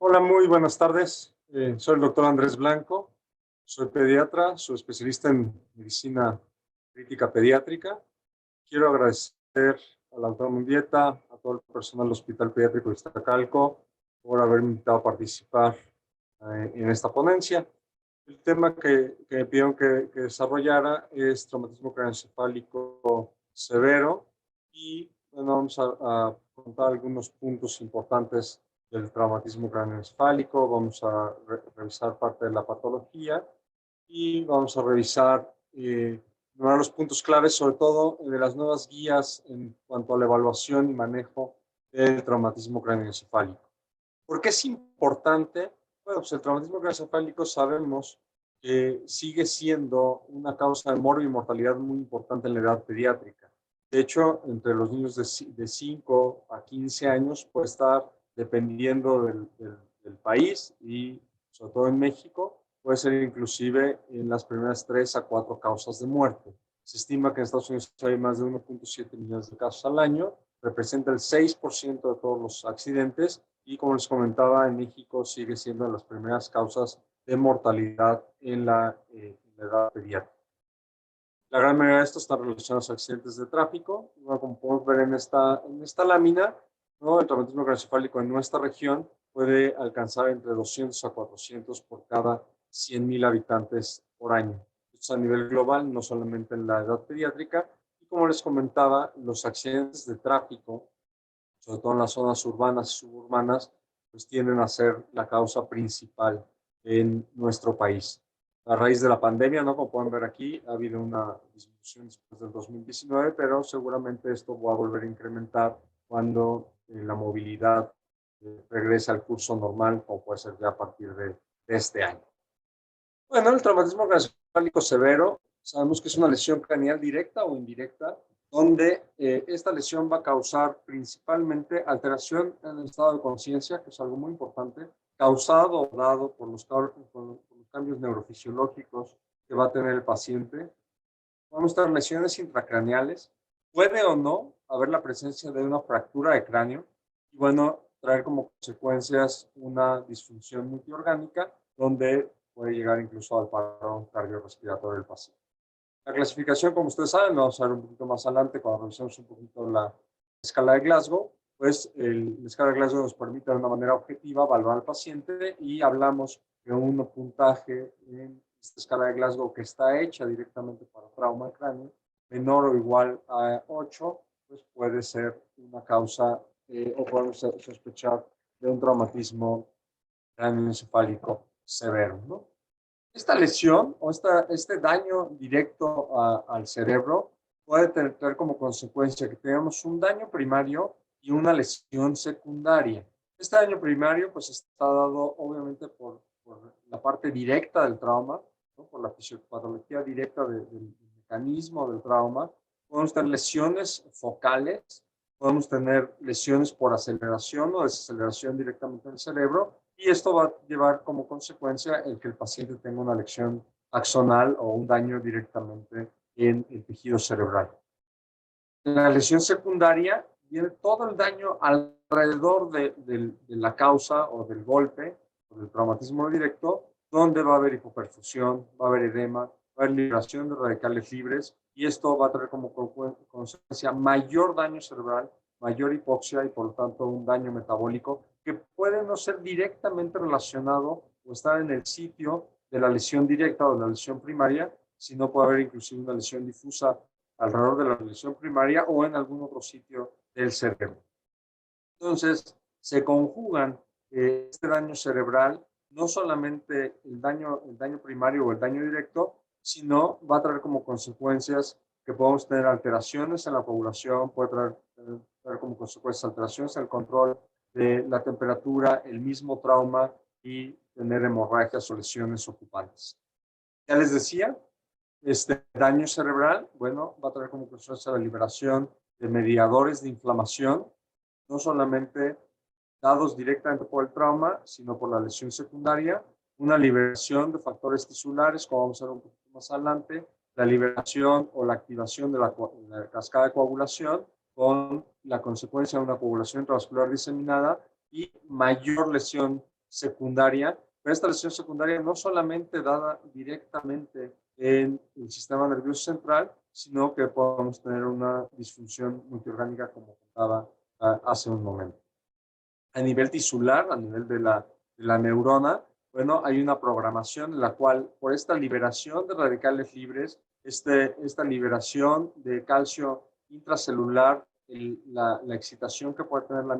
Hola, muy buenas tardes. Soy el doctor Andrés Blanco. Soy pediatra, soy especialista en medicina crítica pediátrica. Quiero agradecer a la doctora Mundieta, a todo el personal del Hospital Pediátrico de Iztacalco por haberme invitado a participar en esta ponencia. El tema que me pidieron que desarrollara es traumatismo craneoencefálico severo y bueno, vamos a contar algunos puntos importantes del traumatismo craneoencefálico, vamos a revisar parte de la patología y vamos a revisar los puntos claves, sobre todo de las nuevas guías en cuanto a la evaluación y manejo del traumatismo craneoencefálico. ¿Por qué es importante? Bueno, pues el traumatismo craneoencefálico sabemos que sigue siendo una causa de morbo y mortalidad muy importante en la edad pediátrica. De hecho, entre los niños de 5 a 15 años puede estar, dependiendo del país y sobre todo en México, puede ser inclusive en las primeras 3 a 4 causas de muerte. Se estima que en Estados Unidos hay más de 1.7 millones de casos al año, representa el 6% de todos los accidentes y, como les comentaba, en México sigue siendo de las primeras causas de mortalidad en la edad pediátrica. La gran mayoría de estos están relacionados a accidentes de tráfico. Bueno, como podemos ver en esta lámina, ¿no? El traumatismo craneoencefálico en nuestra región puede alcanzar entre 200 a 400 por cada 100,000 habitantes por año. Esto es a nivel global, no solamente en la edad pediátrica. Y como les comentaba, los accidentes de tráfico, sobre todo en las zonas urbanas y suburbanas, pues tienden a ser la causa principal en nuestro país. A raíz de la pandemia, ¿no? Como pueden ver aquí, ha habido una disminución después del 2019, pero seguramente esto va a volver a incrementar cuando la movilidad regrese al curso normal, como puede ser ya a partir de este año. Bueno, el traumatismo craneoencefálico severo, sabemos que es una lesión craneal directa o indirecta, donde esta lesión va a causar principalmente alteración en el estado de conciencia, que es algo muy importante, causado o dado por los cambios neurofisiológicos que va a tener el paciente. Vamos a tener lesiones intracraneales. Puede o no haber la presencia de una fractura de cráneo y, bueno, traer como consecuencias una disfunción multiorgánica, donde puede llegar incluso al paro cardiorrespiratorio del paciente. La clasificación, como ustedes saben, lo vamos a ver un poquito más adelante cuando revisemos un poquito la escala de Glasgow. Pues la escala de Glasgow nos permite de una manera objetiva evaluar al paciente y hablamos de un puntaje en esta escala de Glasgow que está hecha directamente para trauma de cráneo, menor o igual a 8, pues puede ser una causa o podemos sospechar de un traumatismo craneoencefálico severo, ¿no? Esta lesión o este daño directo al cerebro puede tener como consecuencia que tengamos un daño primario y una lesión secundaria. Este daño primario pues está dado obviamente por la parte directa del trauma, ¿no? Por la fisiopatología directa del mecanismo del trauma. Podemos tener lesiones focales, podemos tener lesiones por aceleración o desaceleración directamente en el cerebro, y esto va a llevar como consecuencia el que el paciente tenga una lesión axonal o un daño directamente en el tejido cerebral. En la lesión secundaria viene todo el daño alrededor de la causa o del golpe o del traumatismo directo, donde va a haber hipoperfusión, va a haber edema, va a haber liberación de radicales libres, y esto va a traer como consecuencia mayor daño cerebral, mayor hipoxia y por lo tanto un daño metabólico que puede no ser directamente relacionado o estar en el sitio de la lesión directa o de la lesión primaria, sino puede haber inclusive una lesión difusa alrededor de la lesión primaria o en algún otro sitio del cerebro. Entonces, se conjugan este daño cerebral, no solamente el daño primario o el daño directo, sino va a traer como consecuencias que podemos tener alteraciones en la coagulación, puede traer como consecuencias alteraciones en el control de la temperatura, el mismo trauma y tener hemorragias o lesiones ocupantes. Ya les decía, este daño cerebral, bueno, va a traer como consecuencia la liberación de mediadores de inflamación, no solamente dados directamente por el trauma, sino por la lesión secundaria, una liberación de factores tisulares, como vamos a ver un poquito más adelante, la liberación o la activación de la cascada de coagulación, con la consecuencia de una coagulación intravascular diseminada y mayor lesión secundaria, pero esta lesión secundaria no solamente dada directamente en el sistema nervioso central, sino que podemos tener una disfunción multiorgánica como contaba hace un momento. A nivel tisular, a nivel de la neurona, bueno, hay una programación en la cual, por esta liberación de radicales libres, esta liberación de calcio intracelular, la excitación que puede tener la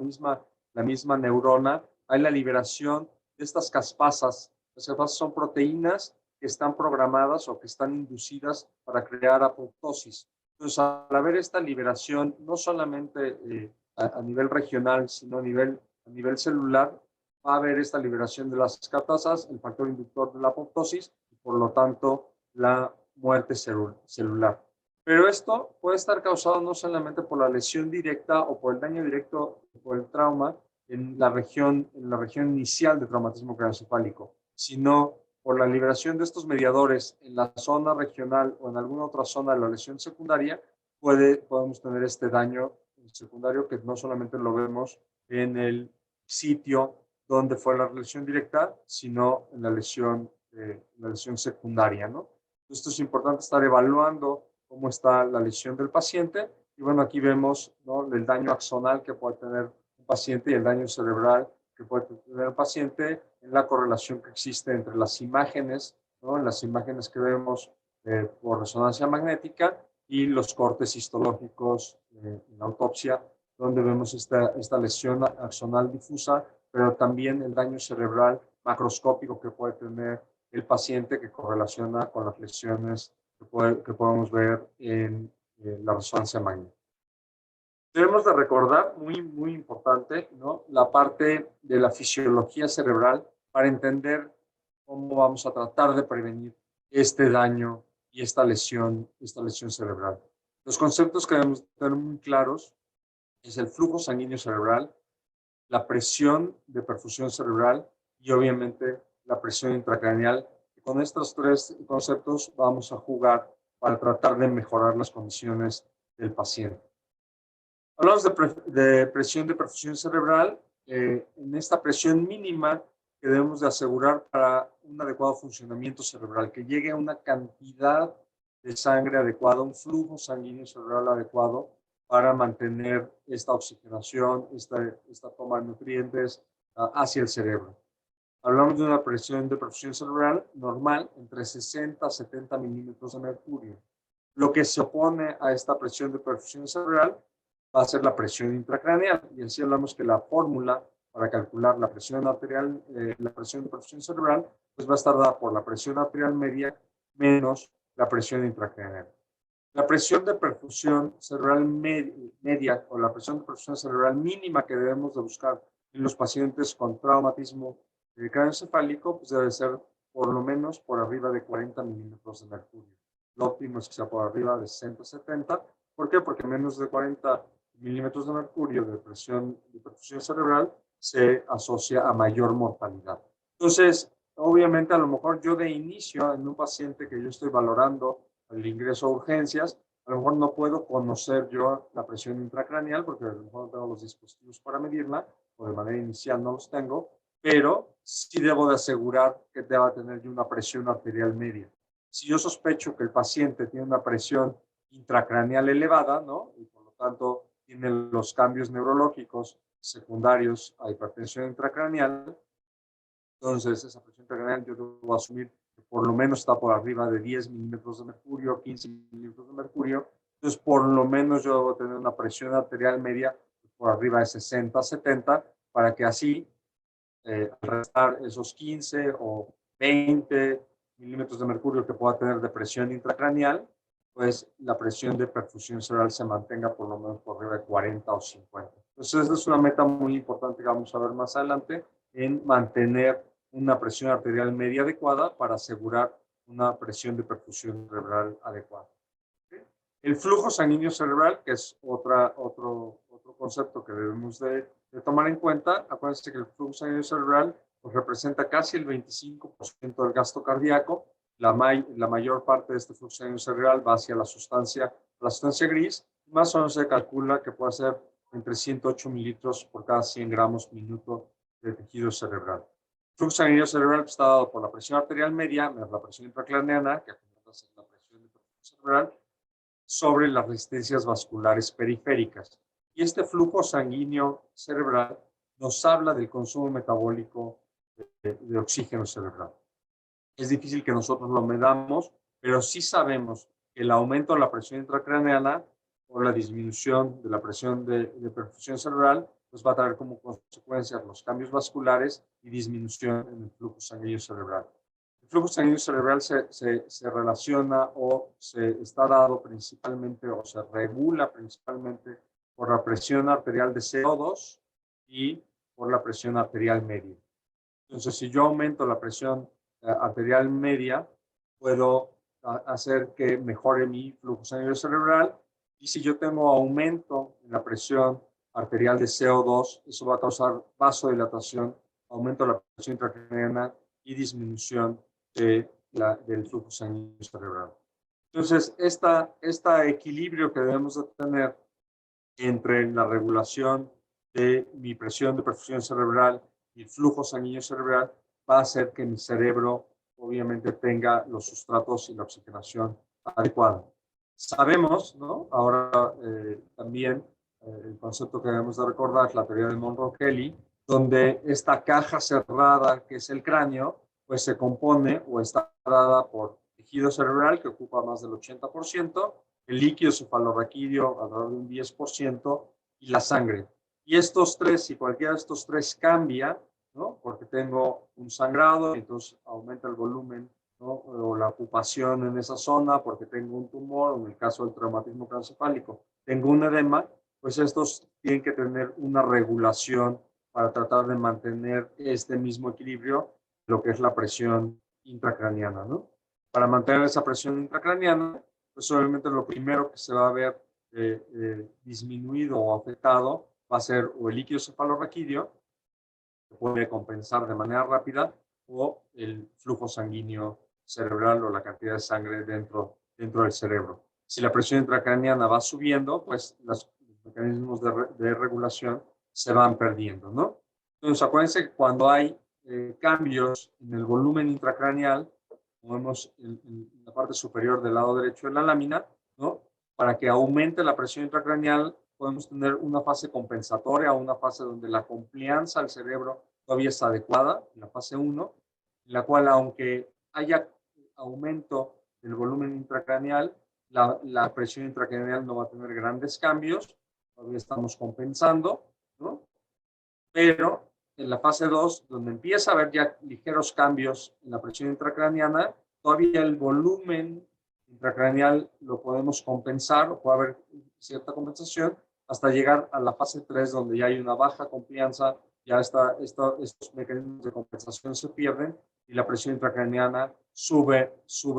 misma neurona, hay la liberación de estas caspasas. Las caspasas son proteínas que están programadas o que están inducidas para crear apoptosis. Entonces, al haber esta liberación, no solamente a nivel regional, sino a nivel celular, va a haber esta liberación de las caspasas, el factor inductor de la apoptosis y por lo tanto la muerte celular. Pero esto puede estar causado no solamente por la lesión directa o por el daño directo, por el trauma en la región inicial de traumatismo craneoencefálico, sino por la liberación de estos mediadores en la zona regional o en alguna otra zona de la lesión secundaria, podemos tener este daño secundario que no solamente lo vemos en el sitio donde fue la lesión directa, sino en la lesión secundaria, ¿no? Esto es importante estar evaluando cómo está la lesión del paciente. Y bueno, aquí vemos, ¿no?, el daño axonal que puede tener un paciente y el daño cerebral que puede tener un paciente en la correlación que existe entre las imágenes, ¿no?, las imágenes que vemos por resonancia magnética y los cortes histológicos en la autopsia, donde vemos esta lesión axonal difusa, pero también el daño cerebral macroscópico que puede tener el paciente que correlaciona con las lesiones que podemos ver en la resonancia magnética. Debemos de recordar, muy importante, ¿no?, la parte de la fisiología cerebral para entender cómo vamos a tratar de prevenir este daño y esta lesión cerebral. Los conceptos que debemos tener muy claros es el flujo sanguíneo cerebral, la presión de perfusión cerebral y obviamente la presión intracraneal. Y con estos tres conceptos vamos a jugar para tratar de mejorar las condiciones del paciente. Hablamos de presión de perfusión cerebral, en esta presión mínima que debemos de asegurar para un adecuado funcionamiento cerebral, que llegue a una cantidad de sangre adecuada, un flujo sanguíneo cerebral adecuado para mantener esta oxigenación, esta toma de nutrientes hacia el cerebro. Hablamos de una presión de perfusión cerebral normal entre 60 a 70 milímetros de mercurio. Lo que se opone a esta presión de perfusión cerebral va a ser la presión intracraneal. Y así hablamos que la fórmula para calcular la presión arterial, la presión de perfusión cerebral, pues va a estar dada por la presión arterial media menos la presión intracraneal. La presión de perfusión cerebral media o la presión de perfusión cerebral mínima que debemos de buscar en los pacientes con traumatismo craneoencefálico, pues debe ser por lo menos por arriba de 40 milímetros de mercurio. Lo óptimo es que sea por arriba de 60-70. ¿Por qué? Porque menos de 40 milímetros de mercurio de presión de perfusión cerebral se asocia a mayor mortalidad. Entonces, obviamente, a lo mejor yo de inicio en un paciente que yo estoy valorando el ingreso a urgencias, a lo mejor no puedo conocer yo la presión intracraneal porque a lo mejor no tengo los dispositivos para medirla o de manera inicial no los tengo, pero sí debo de asegurar que deba tener yo una presión arterial media. Si yo sospecho que el paciente tiene una presión intracraneal elevada, ¿no?, y por lo tanto tiene los cambios neurológicos secundarios a hipertensión intracraneal, entonces esa presión intracraneal yo debo asumir que por lo menos está por arriba de 10 milímetros de mercurio, 15 milímetros de mercurio. Entonces, por lo menos yo debo tener una presión arterial media por arriba de 60-70 para que así, al restar esos 15 o 20 milímetros de mercurio que pueda tener de presión intracraneal, pues la presión de perfusión cerebral se mantenga por lo menos por arriba de 40 o 50. Entonces, esta es una meta muy importante que vamos a ver más adelante, en mantener una presión arterial media adecuada para asegurar una presión de perfusión cerebral adecuada. ¿Okay? El flujo sanguíneo cerebral, que es otro concepto que debemos de tomar en cuenta. Acuérdense que el flujo sanguíneo cerebral pues, representa casi el 25% del gasto cardíaco. La mayor parte de este flujo sanguíneo cerebral va hacia la sustancia gris. Más o menos se calcula que puede ser entre 108 mililitros por cada 100 gramos minuto de tejido cerebral. El flujo sanguíneo cerebral está dado por la presión arterial media, menos la presión intracraneana, que es la presión de perfusión cerebral, sobre las resistencias vasculares periféricas. Y este flujo sanguíneo cerebral nos habla del consumo metabólico de oxígeno cerebral. Es difícil que nosotros lo medamos, pero sí sabemos que el aumento de la presión intracraneana o la disminución de la presión de perfusión cerebral pues va a traer como consecuencia los cambios vasculares y disminución en el flujo sanguíneo cerebral. El flujo sanguíneo cerebral se relaciona o se está dado principalmente o se regula principalmente por la presión arterial de CO2 y por la presión arterial media. Entonces, si yo aumento la presión arterial media, puedo hacer que mejore mi flujo sanguíneo cerebral. Y si yo tengo aumento en la presión arterial de CO2, eso va a causar vasodilatación, aumento de la presión intracraneana y disminución del flujo sanguíneo cerebral. Entonces, este equilibrio que debemos de tener entre la regulación de mi presión de perfusión cerebral y el flujo sanguíneo cerebral va a hacer que mi cerebro obviamente tenga los sustratos y la oxigenación adecuada. Sabemos, ¿no? Ahora también el concepto que debemos de recordar es la teoría de Monroe-Kelly, donde esta caja cerrada que es el cráneo, pues se compone o está dada por tejido cerebral que ocupa más del 80%, el líquido cefalorraquídeo alrededor de un 10% y la sangre. Y estos tres, si cualquiera de estos tres cambia, ¿no? Porque tengo un sangrado, entonces aumenta el volumen, ¿no? O la ocupación en esa zona, porque tengo un tumor, o en el caso del traumatismo craneoencefálico, tengo un edema, pues estos tienen que tener una regulación para tratar de mantener este mismo equilibrio, lo que es la presión intracraniana, ¿no? Para mantener esa presión intracraniana, pues obviamente lo primero que se va a ver disminuido o afectado va a ser o el líquido cefalorraquídeo, que puede compensar de manera rápida, o el flujo sanguíneo cerebral o la cantidad de sangre dentro del cerebro. Si la presión intracraniana va subiendo, pues los mecanismos de regulación se van perdiendo, ¿no? Entonces, acuérdense que cuando hay cambios en el volumen intracraneal, como vemos en la parte superior del lado derecho de la lámina, ¿no? Para que aumente la presión intracraneal, podemos tener una fase compensatoria o una fase donde la complianza al cerebro todavía está adecuada, en la fase 1, en la cual aunque haya aumento del volumen intracraneal, la presión intracraneal no va a tener grandes cambios, todavía estamos compensando, ¿no? Pero en la fase 2, donde empieza a haber ya ligeros cambios en la presión intracraneana, todavía el volumen intracraneal lo podemos compensar, o puede haber cierta compensación, hasta llegar a la fase 3, donde ya hay una baja confianza, ya estos mecanismos de compensación se pierden y la presión intracraneana sube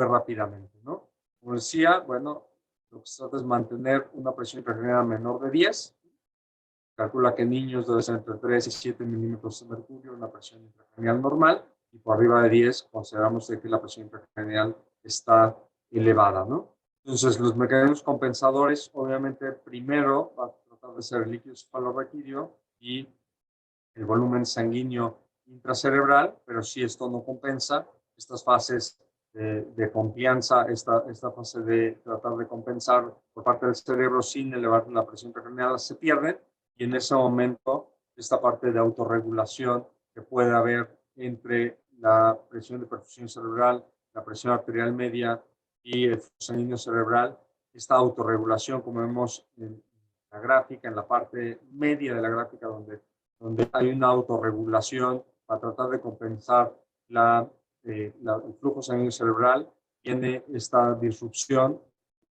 rápidamente, ¿no? Como decía, bueno, lo que se trata es mantener una presión intracraneana menor de 10. Calcula que niños debe ser entre 3 y 7 milímetros de mercurio, una presión intracraneal normal, y por arriba de 10 consideramos que la presión intracraneal está elevada, ¿no? Entonces, los mecanismos compensadores, obviamente, primero va a tratar de ser el líquido cefalorraquídeo y el volumen sanguíneo intracerebral, pero si esto no compensa, estas fases de confianza, esta fase de tratar de compensar por parte del cerebro sin elevar la presión intracraneal se pierden, y en ese momento esta parte de autorregulación que puede haber entre la presión de perfusión cerebral, la presión arterial media y el flujo sanguíneo cerebral, esta autorregulación, como vemos en la gráfica, en la parte media de la gráfica, donde hay una autorregulación para tratar de compensar el flujo sanguíneo cerebral, tiene esta disrupción,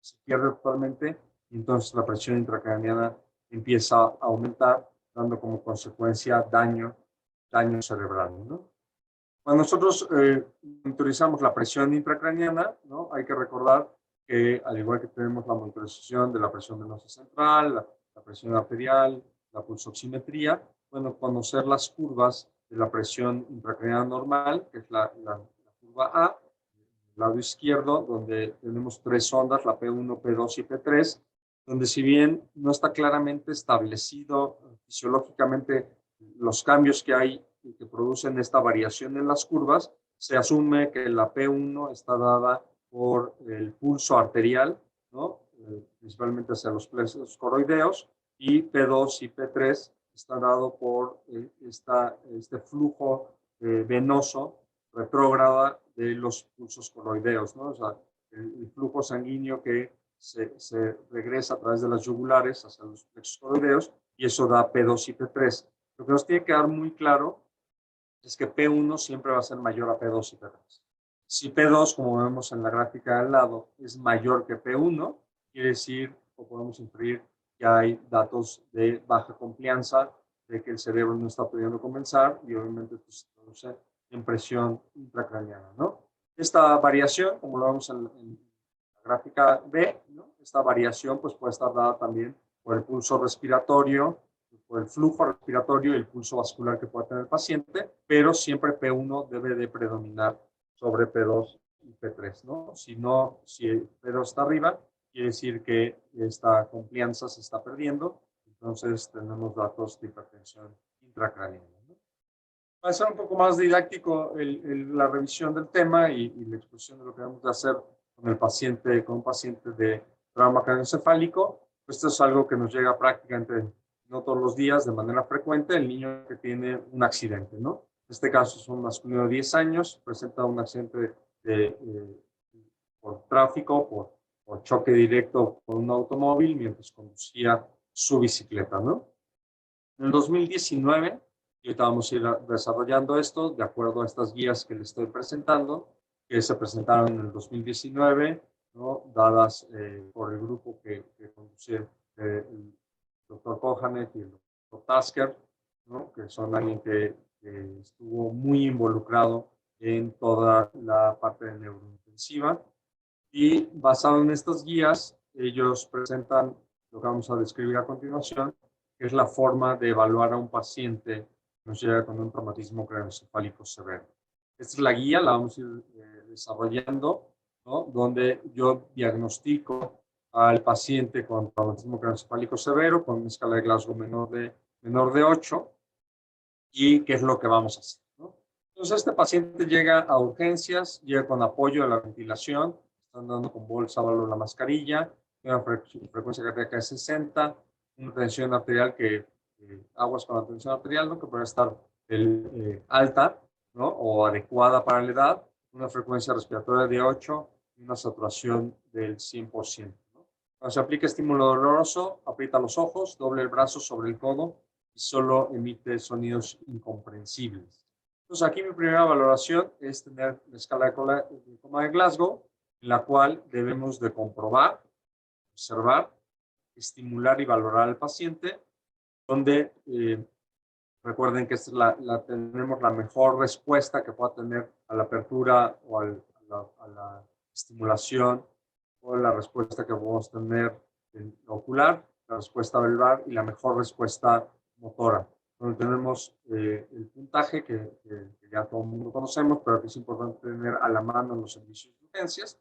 se pierde totalmente, y entonces la presión intracraneana empieza a aumentar, dando como consecuencia daño cerebral, ¿no? Cuando nosotros monitorizamos la presión intracraneana, ¿no? Hay que recordar que al igual que tenemos la monitorización de la presión venosa central, la presión arterial, la pulsoximetría, bueno, conocer las curvas de la presión intracraneana normal, que es la curva A, el lado izquierdo, donde tenemos tres ondas, la P1, P2 y P3, donde si bien no está claramente establecido fisiológicamente los cambios que hay que producen esta variación en las curvas, se asume que la P1 está dada por el pulso arterial, ¿no? Principalmente hacia los plexos coroideos, y P2 y P3 está dado por este flujo venoso retrógrada de los pulsos coroideos, ¿no? O sea, el flujo sanguíneo que se regresa a través de las yugulares hacia los plexos coroideos, y eso da P2 y P3. Lo que nos tiene que dar muy claro es que P1 siempre va a ser mayor a P2 y P3. Si P2, como vemos en la gráfica de al lado, es mayor que P1, quiere decir, o podemos inferir, que hay datos de baja confianza, de que el cerebro no está pudiendo compensar, y obviamente esto se traduce en presión intracraneana, ¿no? Esta variación, como lo vemos en la gráfica B, ¿no? Esta variación pues, puede estar dada también por el pulso respiratorio, por el flujo respiratorio y el pulso vascular que pueda tener el paciente, pero siempre P1 debe de predominar sobre P2 y P3, ¿no? Si P2 está arriba, quiere decir que esta confianza se está perdiendo, entonces tenemos datos de hipertensión intracraneana, ¿no? Va a ser un poco más didáctico la revisión del tema y la exposición de lo que vamos a hacer con un paciente de trauma craneoencefálico. Esto es algo que nos llega prácticamente no todos los días, de manera frecuente, el niño que tiene un accidente, ¿no? En este caso es un masculino de 10 años, presenta un accidente por tráfico, por choque directo con un automóvil mientras conducía su bicicleta, ¿no? En el 2019, y ahorita vamos a ir desarrollando esto de acuerdo a estas guías que les estoy presentando, que se presentaron en el 2019, ¿no? Dadas por el grupo que conduce el doctor Kohanek y el doctor Tasker, ¿no? Que son alguien que estuvo muy involucrado en toda la parte de neurointensiva. Y basado en estas guías, ellos presentan lo que vamos a describir a continuación, que es la forma de evaluar a un paciente que nos llega con un traumatismo craneoencefálico severo. Esta es la guía, la vamos a ir desarrollando, ¿no? Donde yo diagnostico al paciente con traumatismo craneoencefálico severo con una escala de Glasgow menor de 8, y qué es lo que vamos a hacer, ¿no? Entonces, este paciente llega a urgencias, llega con apoyo de la ventilación, están dando con bolsa o la mascarilla, una frecuencia cardíaca de 60, una tensión arterial aguas con la tensión arterial, ¿no? Que puede estar alta, ¿no? O adecuada para la edad, una frecuencia respiratoria de 8 y una saturación del 100%, ¿no? Cuando se aplica estímulo doloroso, aprieta los ojos, doble el brazo sobre el codo y solo emite sonidos incomprensibles. Entonces, aquí mi primera valoración es tener la escala de coma de Glasgow, en la cual debemos de comprobar, observar, estimular y valorar al paciente, donde recuerden que esta es tenemos la mejor respuesta que pueda tener a la apertura o a la estimulación, o la respuesta que podemos tener en ocular, la respuesta verbal y la mejor respuesta motora, donde tenemos el puntaje que ya todo el mundo conocemos, pero que es importante tener a la mano en los servicios de urgencias,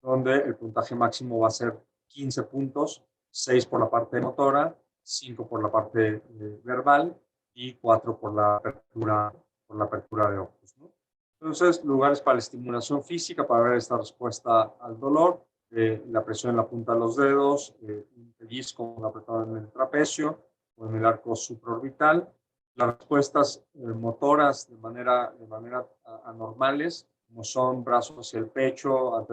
donde el puntaje máximo va a ser 15 puntos, 6 por la parte motora, 5 por la parte verbal y 4 por la apertura de ojos, ¿no? Entonces, lugares para la estimulación física, para ver esta respuesta al dolor, la presión en la punta de los dedos, un pellizco apretado en el trapecio o en el arco supraorbital. Las respuestas motoras de manera anormales, como son brazos hacia el pecho,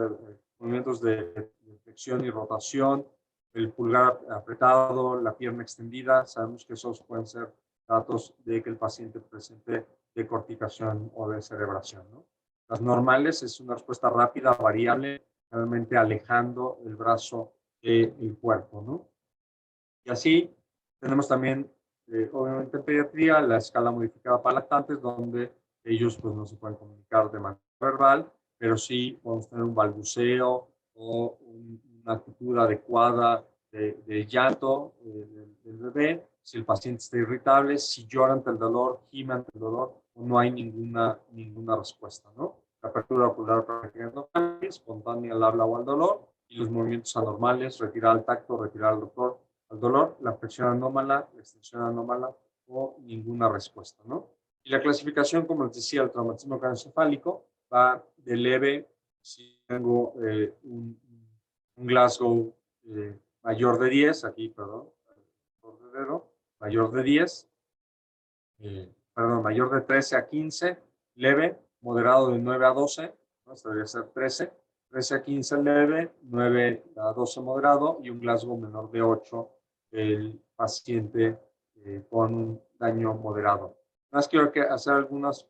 movimientos de flexión y rotación, el pulgar apretado, la pierna extendida, sabemos que esos pueden ser datos de que el paciente presente decorticación o descerebración, ¿no? Las normales es una respuesta rápida, variable, realmente alejando el brazo del cuerpo, ¿no? Y así tenemos también, obviamente en pediatría, la escala modificada para lactantes, donde ellos pues no se pueden comunicar de manera verbal, pero sí podemos tener un balbuceo o una actitud adecuada de llanto del bebé, si el paciente está irritable, si llora ante el dolor, gime ante el dolor, o no hay ninguna respuesta, ¿no? La apertura ocular prácticamente espontánea al habla o al dolor, y los movimientos anormales, retirar al tacto, retirar al dolor, la flexión anómala, la extensión anómala o ninguna respuesta, ¿no? Y la clasificación, como les decía, el traumatismo craneoencefálico va de leve, si tengo un Glasgow mayor de 10, aquí, perdón, por de dedo, mayor de 10, perdón, mayor de 13 a 15, leve, moderado de 9 a 12, ¿no? Esto debería ser 13, 13 a 15 leve, 9 a 12 moderado y un Glasgow menor de 8, el paciente con un daño moderado. Más quiero hacer algunas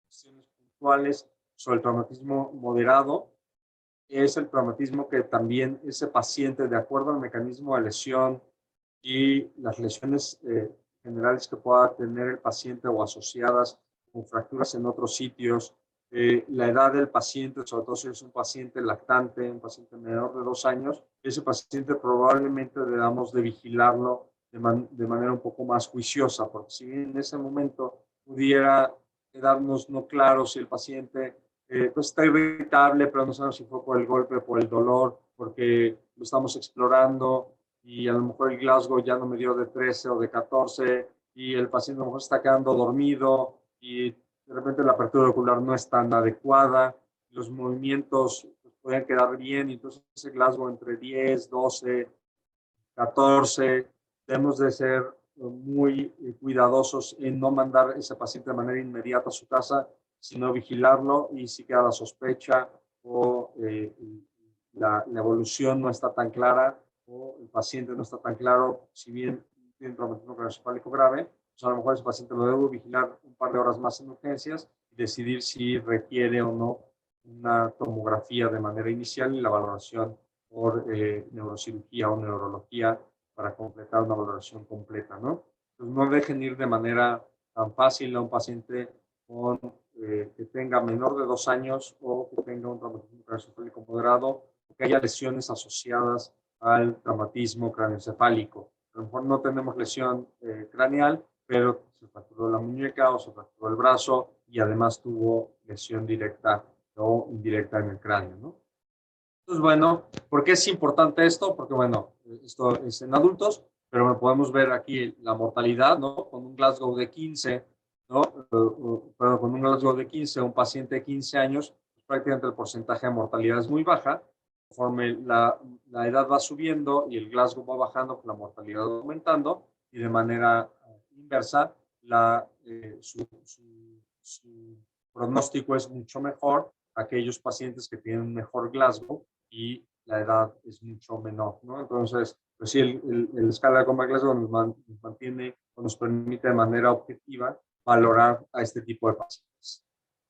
cuestiones puntuales sobre el traumatismo moderado. Es el traumatismo que también ese paciente, de acuerdo al mecanismo de lesión y las lesiones generales que pueda tener el paciente o asociadas con fracturas en otros sitios, la edad del paciente, sobre todo si es un paciente lactante, un paciente menor de 2 años, ese paciente probablemente debamos de vigilarlo de manera un poco más juiciosa, porque si bien en ese momento pudiera quedarnos no claro si el paciente pues está irritable, pero no sabemos si fue por el golpe, por el dolor, porque lo estamos explorando y a lo mejor el Glasgow ya no me dio de 13 o de 14 y el paciente a lo mejor está quedando dormido y de repente la apertura ocular no es tan adecuada, los movimientos pues, pueden quedar bien, y entonces ese Glasgow entre 10, 12, 14, debemos de ser muy cuidadosos en no mandar a ese paciente de manera inmediata a su casa, sino vigilarlo y si queda la sospecha o la evolución no está tan clara o el paciente no está tan claro, si bien tiene traumatismo craneoencefálico grave, pues a lo mejor ese paciente lo debo vigilar un par de horas más en urgencias y decidir si requiere o no una tomografía de manera inicial y la valoración por neurocirugía o neurología para completar una valoración completa, ¿no? Entonces no dejen ir de manera tan fácil a un paciente con, que tenga menor de 2 años o que tenga un traumatismo craneoencefálico moderado o que haya lesiones asociadas al traumatismo craneoencefálico. A lo mejor no tenemos lesión craneal, pero se fracturó la muñeca o se fracturó el brazo y además tuvo lesión directa o indirecta en el cráneo, ¿no? Entonces, bueno, ¿por qué es importante esto? Porque, bueno, esto es en adultos, pero bueno, podemos ver aquí la mortalidad, ¿no? Con un Glasgow de 15, ¿no? Perdón, con un Glasgow de 15, un paciente de 15 años, pues prácticamente el porcentaje de mortalidad es muy baja. Conforme la edad va subiendo y el Glasgow va bajando, pues la mortalidad va aumentando y de manera inversa, su pronóstico es mucho mejor aquellos pacientes que tienen un mejor Glasgow y la edad es mucho menor, ¿no? Entonces, pues sí, el escala de Coma Glasgow nos mantiene o nos permite de manera objetiva valorar a este tipo de pacientes.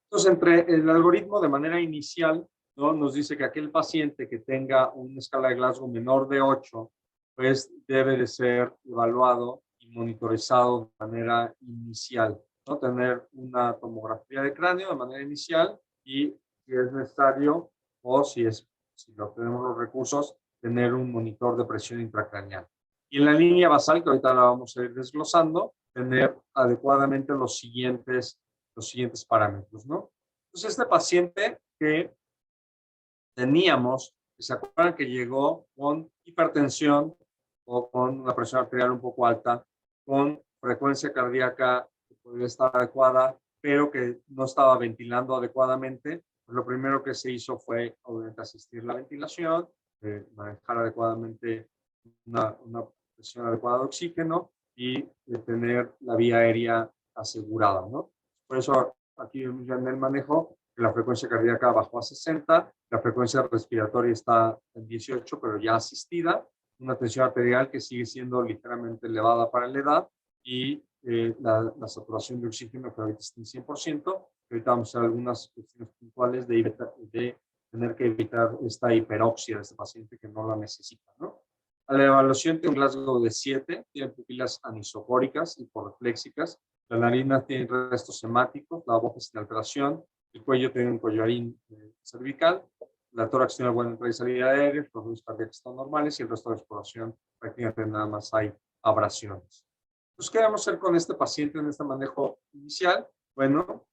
Entonces, entre el algoritmo de manera inicial, ¿no? Nos dice que aquel paciente que tenga una escala de Glasgow menor de 8, pues debe de ser evaluado y monitorizado de manera inicial, ¿no? Tener una tomografía de cráneo de manera inicial y, si es necesario, o si no tenemos los recursos, tener un monitor de presión intracraneal. Y en la línea basal, que ahorita la vamos a ir desglosando, tener adecuadamente los siguientes parámetros, ¿no? Entonces, este paciente que teníamos, ¿se acuerdan que llegó con hipertensión o con una presión arterial un poco alta, con frecuencia cardíaca que podría estar adecuada, pero que no estaba ventilando adecuadamente? Pues lo primero que se hizo fue, obviamente, asistir la ventilación, manejar adecuadamente una presión adecuada de oxígeno y tener la vía aérea asegurada, ¿no? Por eso aquí en el manejo, la frecuencia cardíaca bajó a 60, la frecuencia respiratoria está en 18, pero ya asistida, una tensión arterial que sigue siendo ligeramente elevada para la edad y la saturación de oxígeno que ahorita está en 100%. Ahorita vamos a hacer algunas cuestiones puntuales de tener que evitar esta hiperoxia de este paciente que no la necesita, ¿no? A la evaluación tiene un Glasgow de 7, tiene pupilas anisofóricas y hiporrefléxicas, la narina tiene restos hemáticos, la boca sin alteración, el cuello tiene un collarín cervical, la tórax tiene buena entrada y salida aérea, los ritmos cardíacos están normales y el resto de exploración prácticamente nada más hay abrasiones. Entonces, ¿qué vamos a hacer con este paciente en este manejo inicial? Bueno,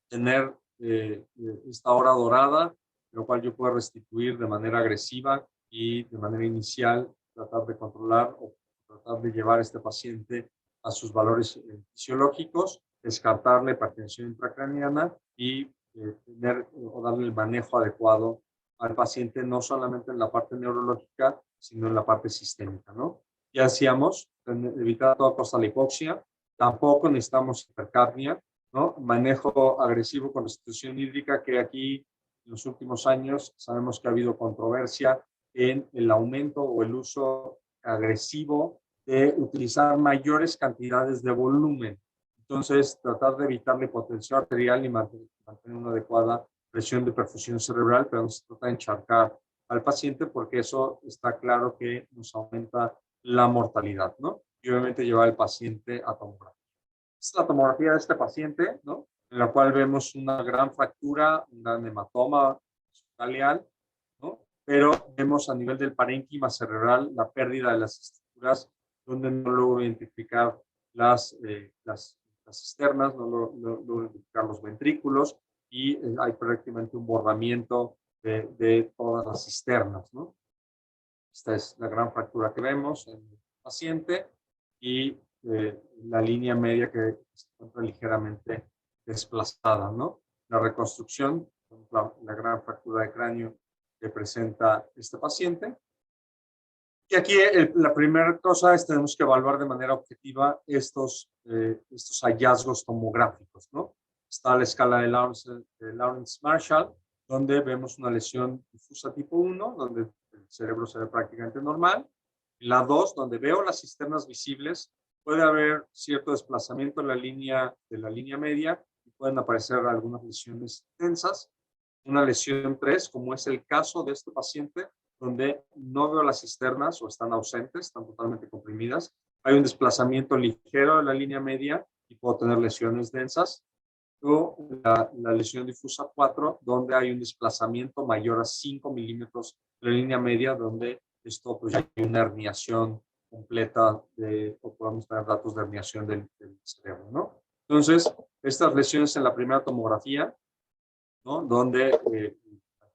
tener esta hora dorada, lo cual yo puedo restituir de manera agresiva y de manera inicial tratar de controlar o tratar de llevar a este paciente a sus valores fisiológicos, descartar la hipertensión intracraniana y tener o darle el manejo adecuado al paciente, no solamente en la parte neurológica, sino en la parte sistémica, ¿no? Ya decíamos, evitar a toda costa la hipoxia, tampoco necesitamos hipercapnia, ¿no? Manejo agresivo con restitución hídrica, que aquí en los últimos años sabemos que ha habido controversia en el aumento o el uso agresivo de utilizar mayores cantidades de volumen. Entonces, tratar de evitar la hipotensión arterial y mantener una adecuada presión de perfusión cerebral, pero no se trata de encharcar al paciente porque eso está claro que nos aumenta la mortalidad, ¿no? Y obviamente llevar al paciente a tomografía. Esta es la tomografía de este paciente, ¿no? En la cual vemos una gran fractura, un gran hematoma galeal, ¿no? Pero vemos a nivel del parénquima cerebral la pérdida de las estructuras donde no logro identificar las cisternas, no logro identificar los ventrículos y hay prácticamente un borramiento de todas las cisternas, ¿no? Esta es la gran fractura que vemos en el paciente y la línea media que se encuentra ligeramente desplazada, ¿no? La reconstrucción, la gran fractura de cráneo que presenta este paciente. Y aquí la primera cosa es tenemos que evaluar de manera objetiva estos hallazgos tomográficos, ¿no? Está la escala de Lawrence Marshall, donde vemos una lesión difusa tipo 1, donde el cerebro se ve prácticamente normal. La 2, donde veo las cisternas visibles, puede haber cierto desplazamiento de la línea media y pueden aparecer algunas lesiones tensas. Una lesión 3, como es el caso de este paciente, donde no veo las cisternas o están ausentes, están totalmente comprimidas. Hay un desplazamiento ligero de la línea media y puedo tener lesiones densas. O la lesión difusa 4, donde hay un desplazamiento mayor a 5 milímetros de la línea media, donde esto pues hay una herniación completa o podemos tener datos de herniación del cerebro, ¿no? Entonces, estas lesiones en la primera tomografía, ¿no? Donde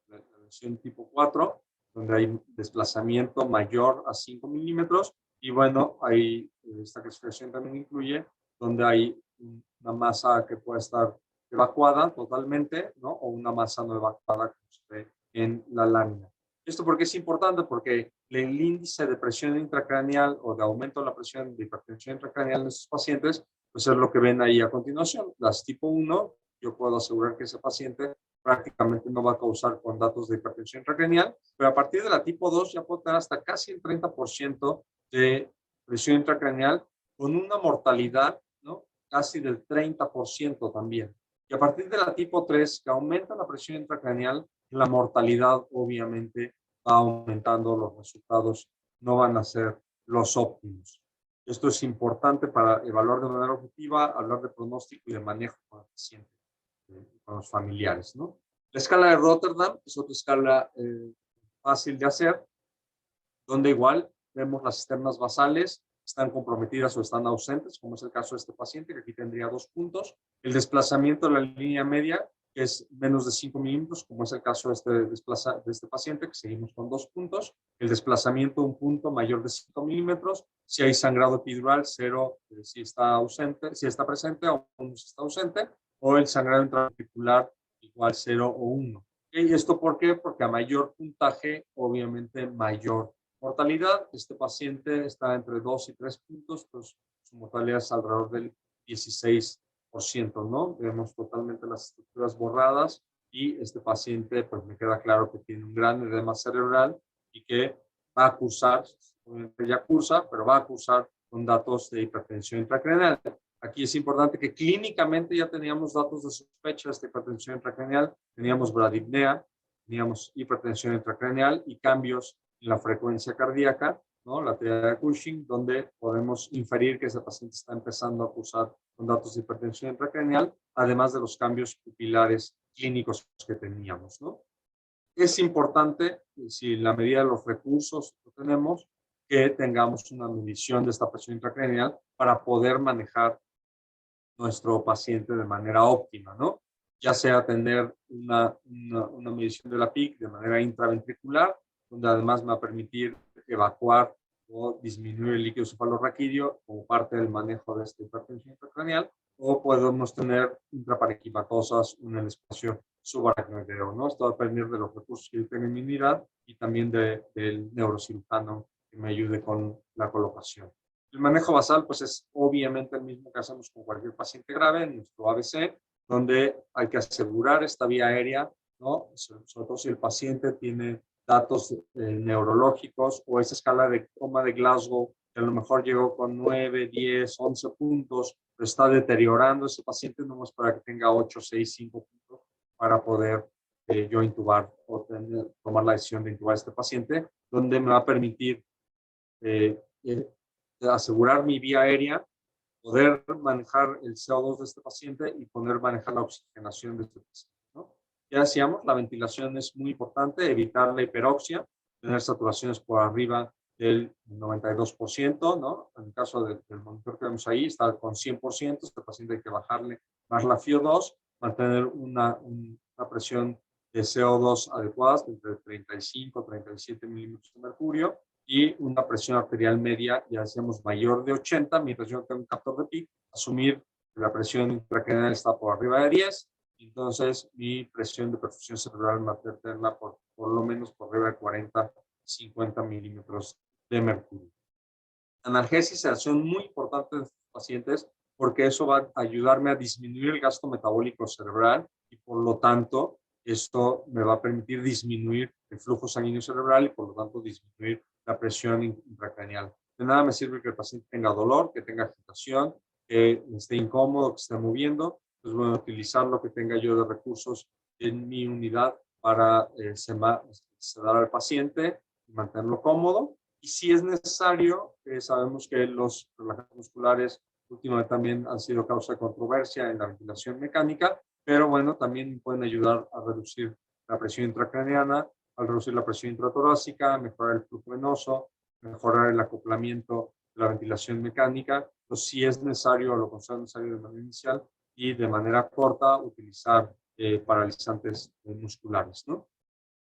la lesión tipo 4, donde hay desplazamiento mayor a 5 milímetros, y bueno, ahí esta clasificación también incluye donde hay una masa que puede estar evacuada totalmente, ¿no? O una masa no evacuada, como se ve en la lámina. ¿Esto por qué es importante? Porque el índice de presión intracraneal o de aumento de la presión de hipertensión intracraneal en estos pacientes, pues es lo que ven ahí a continuación. Las tipo 1, yo puedo asegurar que ese paciente prácticamente no va a causar con datos de hipertensión intracraneal, pero a partir de la tipo 2 ya puedo tener hasta casi el 30% de presión intracraneal con una mortalidad, ¿no? Casi del 30% también. Y a partir de la tipo 3, que aumenta la presión intracraneal, la mortalidad obviamente va aumentando, los resultados no van a ser los óptimos. Esto es importante para evaluar de manera objetiva, hablar de pronóstico y de manejo con el paciente, con los familiares, ¿no? La escala de Rotterdam es otra escala fácil de hacer, donde igual vemos las cisternas basales, están comprometidas o están ausentes, como es el caso de este paciente, que aquí tendría 2 puntos. El desplazamiento de la línea media es menos de 5 milímetros, como es el caso de este paciente, que seguimos con 2 puntos. El desplazamiento, un punto mayor de 5 milímetros. Si hay sangrado epidural, 0, si está ausente, si está presente o 1 si está ausente, o el sangrado intraventricular igual 0 o 1. ¿Y esto por qué? Porque a mayor puntaje, obviamente mayor mortalidad. Este paciente está entre 2 y 3 puntos, pues su mortalidad es alrededor del 16%, ¿no? Vemos totalmente las estructuras borradas y este paciente, pues me queda claro que tiene un gran edema cerebral y que va a cursar, obviamente ya cursa, pero va a cursar con datos de hipertensión intracraneal. Aquí es importante que clínicamente ya teníamos datos de sospecha de esta hipertensión intracraneal, teníamos bradipnea, teníamos hipertensión intracraneal y cambios en la frecuencia cardíaca, ¿no? La teoría de Cushing, donde podemos inferir que ese paciente está empezando a cursar con datos de hipertensión intracraneal, además de los cambios pupilares clínicos que teníamos, ¿no? Es importante, si en la medida de los recursos que tenemos, que tengamos una medición de esta presión intracraneal para poder manejar nuestro paciente de manera óptima, ¿no? Ya sea tener una medición de la PIC de manera intraventricular, donde además me va a permitir evacuar o disminuir el líquido cefalorraquídeo como parte del manejo de esta hipertensión intracraneal, o podemos tener intraparenquimatosas en el espacio subaracnoideo, ¿no? Esto va a depender de los recursos que yo tenga en mi unidad y también del neurocirujano que me ayude con la colocación. El manejo basal, pues es obviamente el mismo que hacemos con cualquier paciente grave en nuestro ABC, donde hay que asegurar esta vía aérea, ¿no? Sobre todo si el paciente tiene datos neurológicos o esa escala de coma de Glasgow, que a lo mejor llegó con 9, 10, 11 puntos, pero está deteriorando ese paciente, no es para que tenga 8, 6, 5 puntos para poder yo intubar o tomar la decisión de intubar a este paciente, donde me va a permitir eh, eh, asegurar mi vía aérea, poder manejar el CO2 de este paciente y poder manejar la oxigenación de este paciente, ¿no? Ya decíamos, la ventilación es muy importante, evitar la hiperoxia, tener saturaciones por arriba del 92%, ¿no? En el caso del monitor que vemos ahí, está con 100%, este paciente hay que bajarle más la FiO2, mantener una presión de CO2 adecuada, entre 35 y 37 milímetros de mercurio, y una presión arterial media, ya decíamos, mayor de 80, mientras yo tengo un captor de PIC, asumir que la presión intracraneal está por arriba de 10, entonces mi presión de perfusión cerebral materna por lo menos por arriba de 40, 50 milímetros de mercurio. Analgesia y sedación muy importante en estos pacientes porque eso va a ayudarme a disminuir el gasto metabólico cerebral y por lo tanto esto me va a permitir disminuir el flujo sanguíneo cerebral y por lo tanto disminuir la presión intracraneal. De nada me sirve que el paciente tenga dolor, que tenga agitación, que esté incómodo, que esté moviendo. Pues bueno, utilizar lo que tenga yo de recursos en mi unidad para sedar al paciente y mantenerlo cómodo. Y si es necesario, sabemos que los relajantes musculares últimamente también han sido causa de controversia en la ventilación mecánica, pero bueno, también pueden ayudar a reducir la presión intracraneana, al reducir la presión intratorácica, mejorar el flujo venoso, mejorar el acoplamiento de la ventilación mecánica. Entonces, si es necesario o lo considero necesario de manera inicial y de manera corta, utilizar paralizantes musculares, ¿no?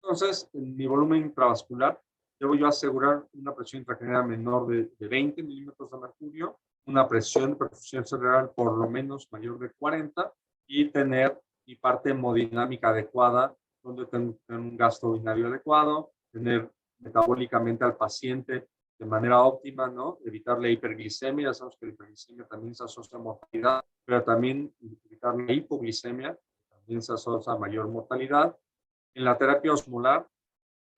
Entonces, en mi volumen intravascular, debo yo asegurar una presión intracraneal menor de 20 milímetros de mercurio, una presión de perfusión cerebral por lo menos mayor de 40 y tener mi parte hemodinámica adecuada, donde tengo un gasto binario adecuado, tener metabólicamente al paciente de manera óptima, ¿no? Evitar la hiperglicemia, ya sabemos que la hiperglicemia también se asocia a mortalidad, pero también evitar la hipoglicemia, también se asocia a mayor mortalidad. En la terapia osmolar,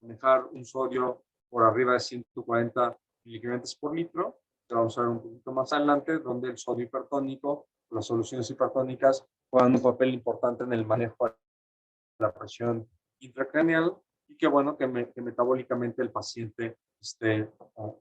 manejar un sodio por arriba de 140 miligramos por litro, que vamos a ver un poquito más adelante, donde el sodio hipertónico, las soluciones hipertónicas juegan un papel importante en el manejo de la presión intracraneal y que bueno, que metabólicamente el paciente esté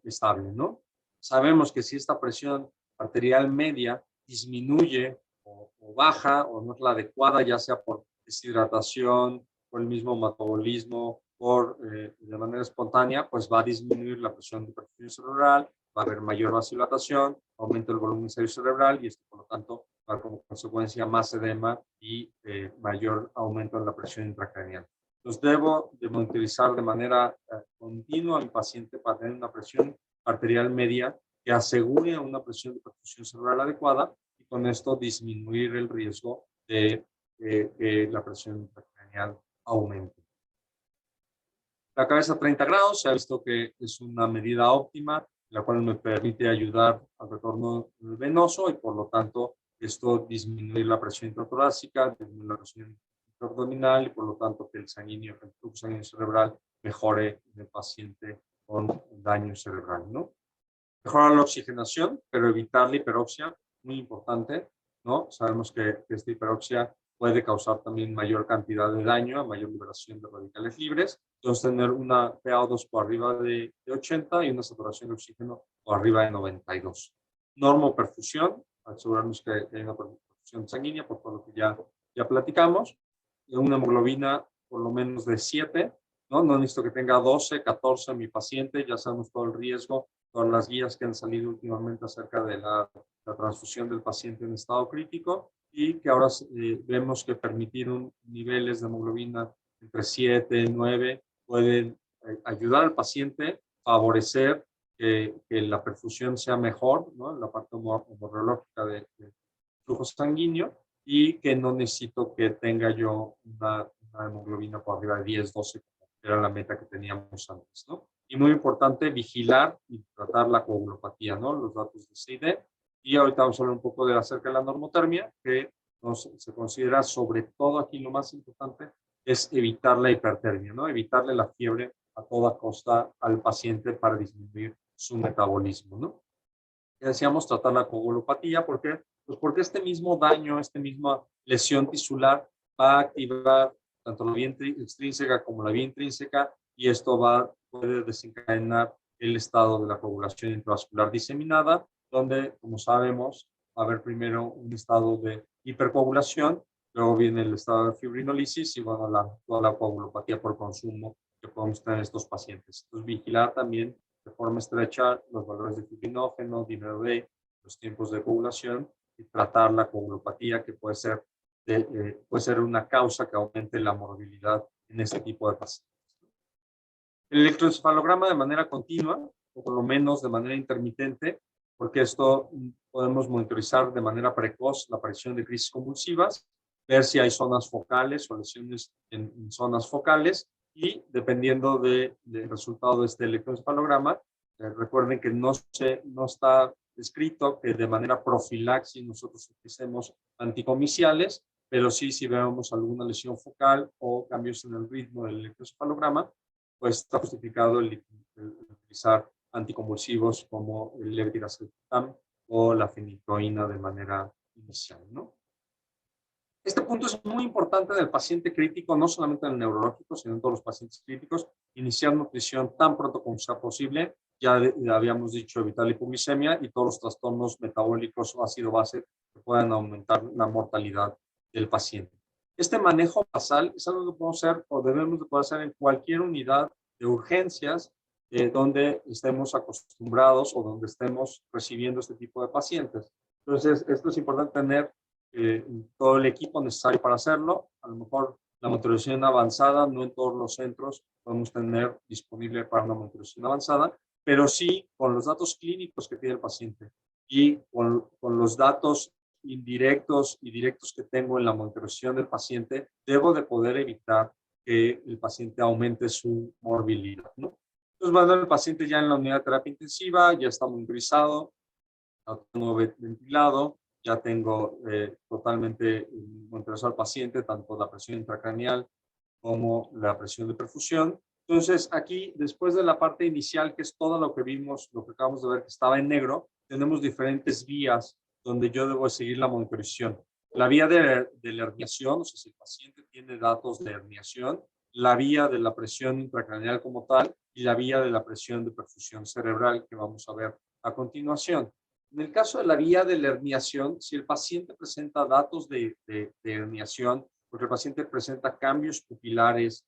estable, ¿no? Sabemos que si esta presión arterial media disminuye o baja o no es la adecuada, ya sea por deshidratación, por el mismo metabolismo, de manera espontánea, pues va a disminuir la presión de perfusión cerebral, va a haber mayor vasodilatación, aumento del volumen cerebral y esto, por lo tanto, va a como consecuencia más edema y mayor aumento en la presión intracraneal. Entonces, debo de monitorizar de manera continua al paciente para tener una presión arterial media que asegure una presión de perfusión cerebral adecuada y con esto disminuir el riesgo de que la presión intracraneal aumente. La cabeza a 30 grados se ha visto que es una medida óptima, la cual me permite ayudar al retorno venoso y por lo tanto esto disminuir la presión intratorácica, disminuir la presión abdominal y por lo tanto que el flujo sanguíneo cerebral mejore en el paciente con daño cerebral, ¿no? Mejorar la oxigenación, pero evitar la hiperoxia, muy importante, ¿no? Sabemos que esta hiperoxia puede causar también mayor cantidad de daño, mayor liberación de radicales libres. Entonces, tener una PaO2 por arriba de 80 y una saturación de oxígeno por arriba de 92. Normoperfusión, asegurarnos que hay una perfusión sanguínea, por todo lo que ya platicamos. Una hemoglobina por lo menos de 7, ¿no? No necesito que tenga 12, 14 mi paciente, ya sabemos todo el riesgo, todas las guías que han salido últimamente acerca de la transfusión del paciente en estado crítico y que ahora vemos que permitir niveles de hemoglobina entre 7 y 9 pueden ayudar al paciente, favorecer que la perfusión sea mejor, ¿no? En la parte hemorrológica flujo sanguíneo y que no necesito que tenga yo una hemoglobina por arriba de 10, 12, que era la meta que teníamos antes, ¿no? Y muy importante, vigilar y tratar la coagulopatía, ¿no? Los datos de CID. Y ahorita vamos a hablar un poco acerca de la normotermia, que se considera sobre todo aquí lo más importante es evitar la hipertermia, ¿no? Evitarle la fiebre a toda costa al paciente para disminuir su metabolismo, ¿no? Ya decíamos, tratar la coagulopatía, ¿por qué? Pues porque este mismo daño, esta misma lesión tisular va a activar tanto la vía extrínseca como la vía intrínseca y esto puede desencadenar el estado de la coagulación intravascular diseminada, donde, como sabemos, va a haber primero un estado de hipercoagulación, luego viene el estado de fibrinolisis y bueno, toda la coagulopatía por consumo que podemos tener en estos pacientes. Entonces, vigilar también de forma estrecha los valores de fibrinógeno, dinero D, los tiempos de coagulación y tratar la coagulopatía que puede ser una causa que aumente la morbilidad en este tipo de pacientes. El electroencefalograma de manera continua, o por lo menos de manera intermitente, porque esto podemos monitorizar de manera precoz la aparición de crisis convulsivas, ver si hay zonas focales o lesiones en zonas focales y dependiendo del resultado de este electroencefalograma, recuerden que no está escrito que de manera profilaxis nosotros utilicemos anticomiciales, pero sí si vemos alguna lesión focal o cambios en el ritmo del electroencefalograma, pues está justificado el utilizar anticonvulsivos como el levetiracetam o la fenitoína de manera inicial, ¿no? Este punto es muy importante del paciente crítico, no solamente en el neurológico, sino en todos los pacientes críticos, iniciar nutrición tan pronto como sea posible. Ya habíamos dicho evitar la hipoglicemia y todos los trastornos metabólicos o ácido base que puedan aumentar la mortalidad del paciente. Este manejo basal es algo que podemos hacer o debemos de poder hacer en cualquier unidad de urgencias donde estemos acostumbrados o donde estemos recibiendo este tipo de pacientes. Entonces, esto es importante tener todo el equipo necesario para hacerlo. A lo mejor la monitorización avanzada, no en todos los centros podemos tener disponible para una monitorización avanzada, pero sí con los datos clínicos que tiene el paciente y con los datos indirectos y directos que tengo en la monitorización del paciente, debo de poder evitar que el paciente aumente su morbilidad, ¿no? Entonces, bueno, el paciente ya en la unidad de terapia intensiva ya está monitorizado, lo tengo ventilado, ya tengo totalmente monitorizado al paciente, tanto la presión intracraneal como la presión de perfusión. Entonces, aquí, después de la parte inicial, que es todo lo que vimos, lo que acabamos de ver que estaba en negro, tenemos diferentes vías donde yo debo seguir la monitorización. La vía de la herniación, o sea, si el paciente tiene datos de herniación, la vía de la presión intracraneal como tal y la vía de la presión de perfusión cerebral que vamos a ver a continuación. En el caso de la vía de la herniación, si el paciente presenta datos de herniación, porque el paciente presenta cambios pupilares,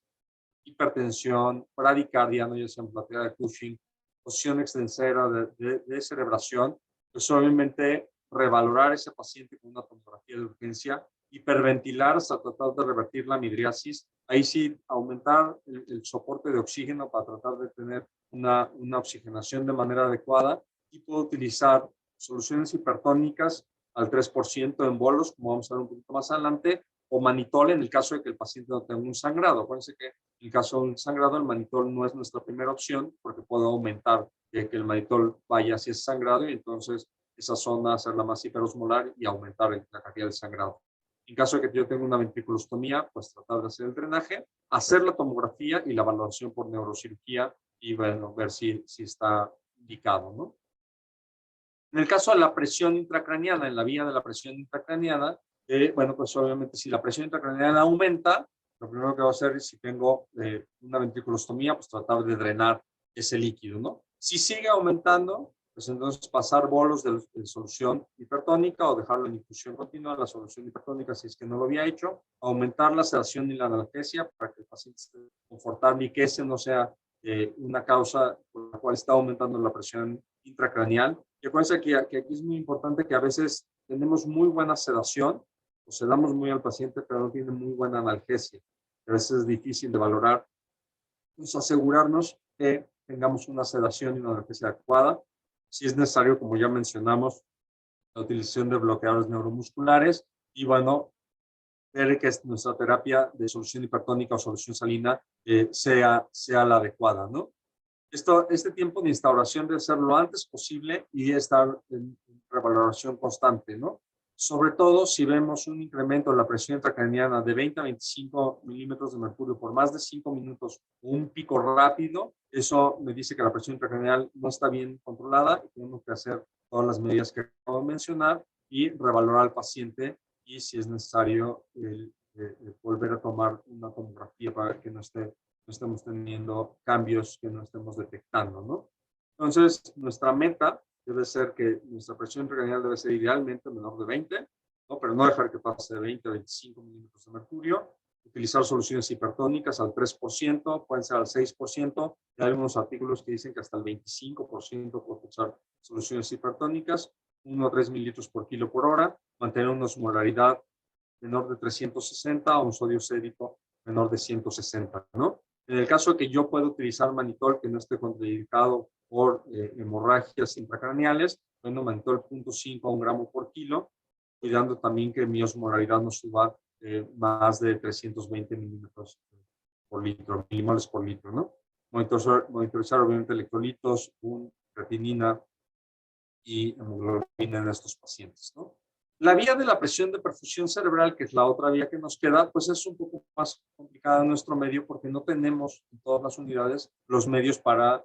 hipertensión, bradicardia, ¿no? Ya sea en platea de Cushing, posición extensera de cerebración, pues obviamente revalorar a ese paciente con una tomografía de urgencia, hiperventilar hasta tratar de revertir la midriasis, ahí sí aumentar el soporte de oxígeno para tratar de tener una oxigenación de manera adecuada y puedo utilizar soluciones hipertónicas al 3% en bolos, como vamos a ver un poquito más adelante, o manitol en el caso de que el paciente no tenga un sangrado. Acuérdense que en el caso de un sangrado, el manitol no es nuestra primera opción porque puede aumentar que el manitol vaya hacia ese sangrado y entonces esa zona hacerla más hiperosmolar y aumentar la cantidad de sangrado. En caso de que yo tenga una ventriculostomía, pues tratar de hacer el drenaje, hacer la tomografía y la valoración por neurocirugía y bueno, ver si está indicado, ¿no? En el caso de la presión intracraneana, en la vía de la presión intracraneana, bueno, pues obviamente si la presión intracraneana aumenta, lo primero que voy a hacer es si tengo una ventriculostomía, pues tratar de drenar ese líquido, ¿no? Si sigue aumentando, pues entonces pasar bolos de solución hipertónica o dejarlo en infusión continua, la solución hipertónica si es que no lo había hecho, aumentar la sedación y la analgesia para que el paciente esté confortable y que ese no sea una causa por la cual está aumentando la presión intracraneal. Y acuérdense que aquí es muy importante que a veces tenemos muy buena sedación o sedamos muy al paciente, pero no tiene muy buena analgesia. A veces es difícil de valorar. Entonces, asegurarnos que tengamos una sedación y una analgesia adecuada. Si es necesario, como ya mencionamos, la utilización de bloqueadores neuromusculares y, bueno, ver que nuestra terapia de solución hipertónica o solución salina sea la adecuada, ¿no? Este tiempo de instauración debe ser lo antes posible y estar en revaloración constante, ¿no? Sobre todo si vemos un incremento en la presión intracraniana de 20 a 25 milímetros de mercurio por más de 5 minutos o un pico rápido, eso me dice que la presión intracraneal no está bien controlada y tenemos que hacer todas las medidas que acabo de mencionar y revalorar al paciente y si es necesario volver a tomar una tomografía para que no estemos teniendo cambios que no estemos detectando, ¿no? Entonces, nuestra meta debe ser que nuestra presión intracraneal debe ser idealmente menor de 20, ¿no? Pero no dejar que pase de 20 a 25 milímetros de mercurio. Utilizar soluciones hipertónicas al 3%, pueden ser al 6%. Hay algunos artículos que dicen que hasta el 25% puede usar soluciones hipertónicas, 1 a 3 mililitros por kilo por hora, mantener una osmolaridad menor de 360 o un sodio sérico menor de 160, ¿no? En el caso de que yo pueda utilizar manitol que no esté contraindicado por hemorragias intracraneales, bueno, manitol 0.5 a 1 gramo por kilo, cuidando también que mi osmolaridad no suba más de 320 milímetros por litro, milimoles por litro, ¿no? Monitorizar obviamente electrolitos, creatinina y hemoglobina en estos pacientes, ¿no? La vía de la presión de perfusión cerebral, que es la otra vía que nos queda, pues es un poco más complicada en nuestro medio porque no tenemos en todas las unidades los medios para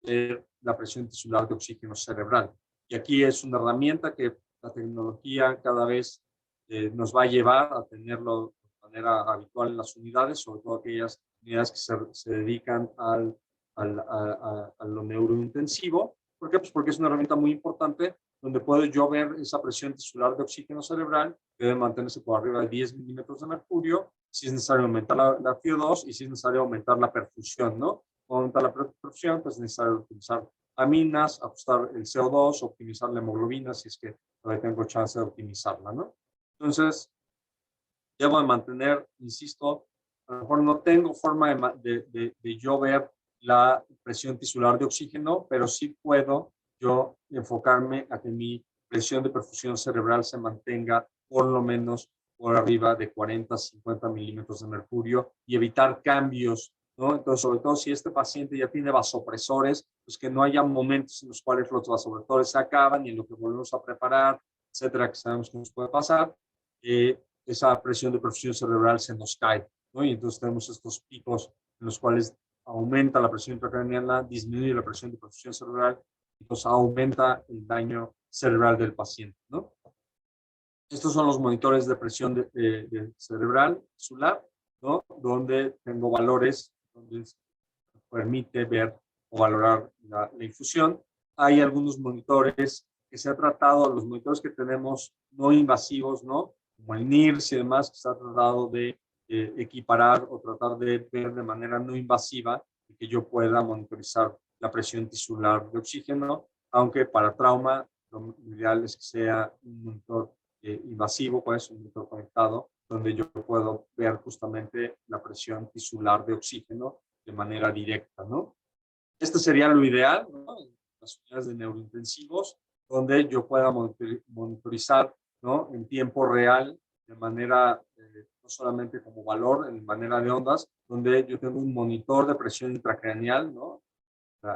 ver la presión tisular de oxígeno cerebral. Y aquí es una herramienta que la tecnología cada vez nos va a llevar a tenerlo de manera habitual en las unidades, sobre todo aquellas unidades que se dedican a lo neurointensivo. ¿Por qué? Pues porque es una herramienta muy importante donde puedo yo ver esa presión tisular de oxígeno cerebral que debe mantenerse por arriba de 10 milímetros de mercurio, si es necesario aumentar la FiO2 y si es necesario aumentar la perfusión, ¿no? Aumentar la perfusión, pues es necesario utilizar aminas, ajustar el CO2, optimizar la hemoglobina si es que todavía tengo chance de optimizarla, ¿no? Entonces, debo de mantener, insisto, a lo mejor no tengo forma de yo ver la presión tisular de oxígeno, pero sí puedo yo enfocarme a que mi presión de perfusión cerebral se mantenga por lo menos por arriba de 40, 50 milímetros de mercurio y evitar cambios, ¿no? Entonces, sobre todo si este paciente ya tiene vasopresores, pues que no haya momentos en los cuales los vasopresores se acaban y en lo que volvemos a preparar, etcétera, que sabemos que nos puede pasar. Esa presión de perfusión cerebral se nos cae, ¿no? Y entonces tenemos estos picos en los cuales aumenta la presión intracraneana, disminuye la presión de perfusión cerebral, y pues aumenta el daño cerebral del paciente, ¿no? Estos son los monitores de presión de cerebral, tisular, ¿no? Donde tengo valores, donde permite ver o valorar la infusión. Hay algunos monitores que se ha tratado, los monitores que tenemos no invasivos, ¿no? Como el NIRS y demás, que se ha tratado de equiparar o tratar de ver de manera no invasiva y que yo pueda monitorizar la presión tisular de oxígeno, aunque para trauma lo ideal es que sea un monitor invasivo, pues un monitor conectado, donde yo puedo ver justamente la presión tisular de oxígeno de manera directa, ¿no? Este sería lo ideal, ¿no? En las unidades de neurointensivos, donde yo pueda monitorizar, ¿no? En tiempo real, de manera, no solamente como valor, en manera de ondas, donde yo tengo un monitor de presión intracraneal, ¿no?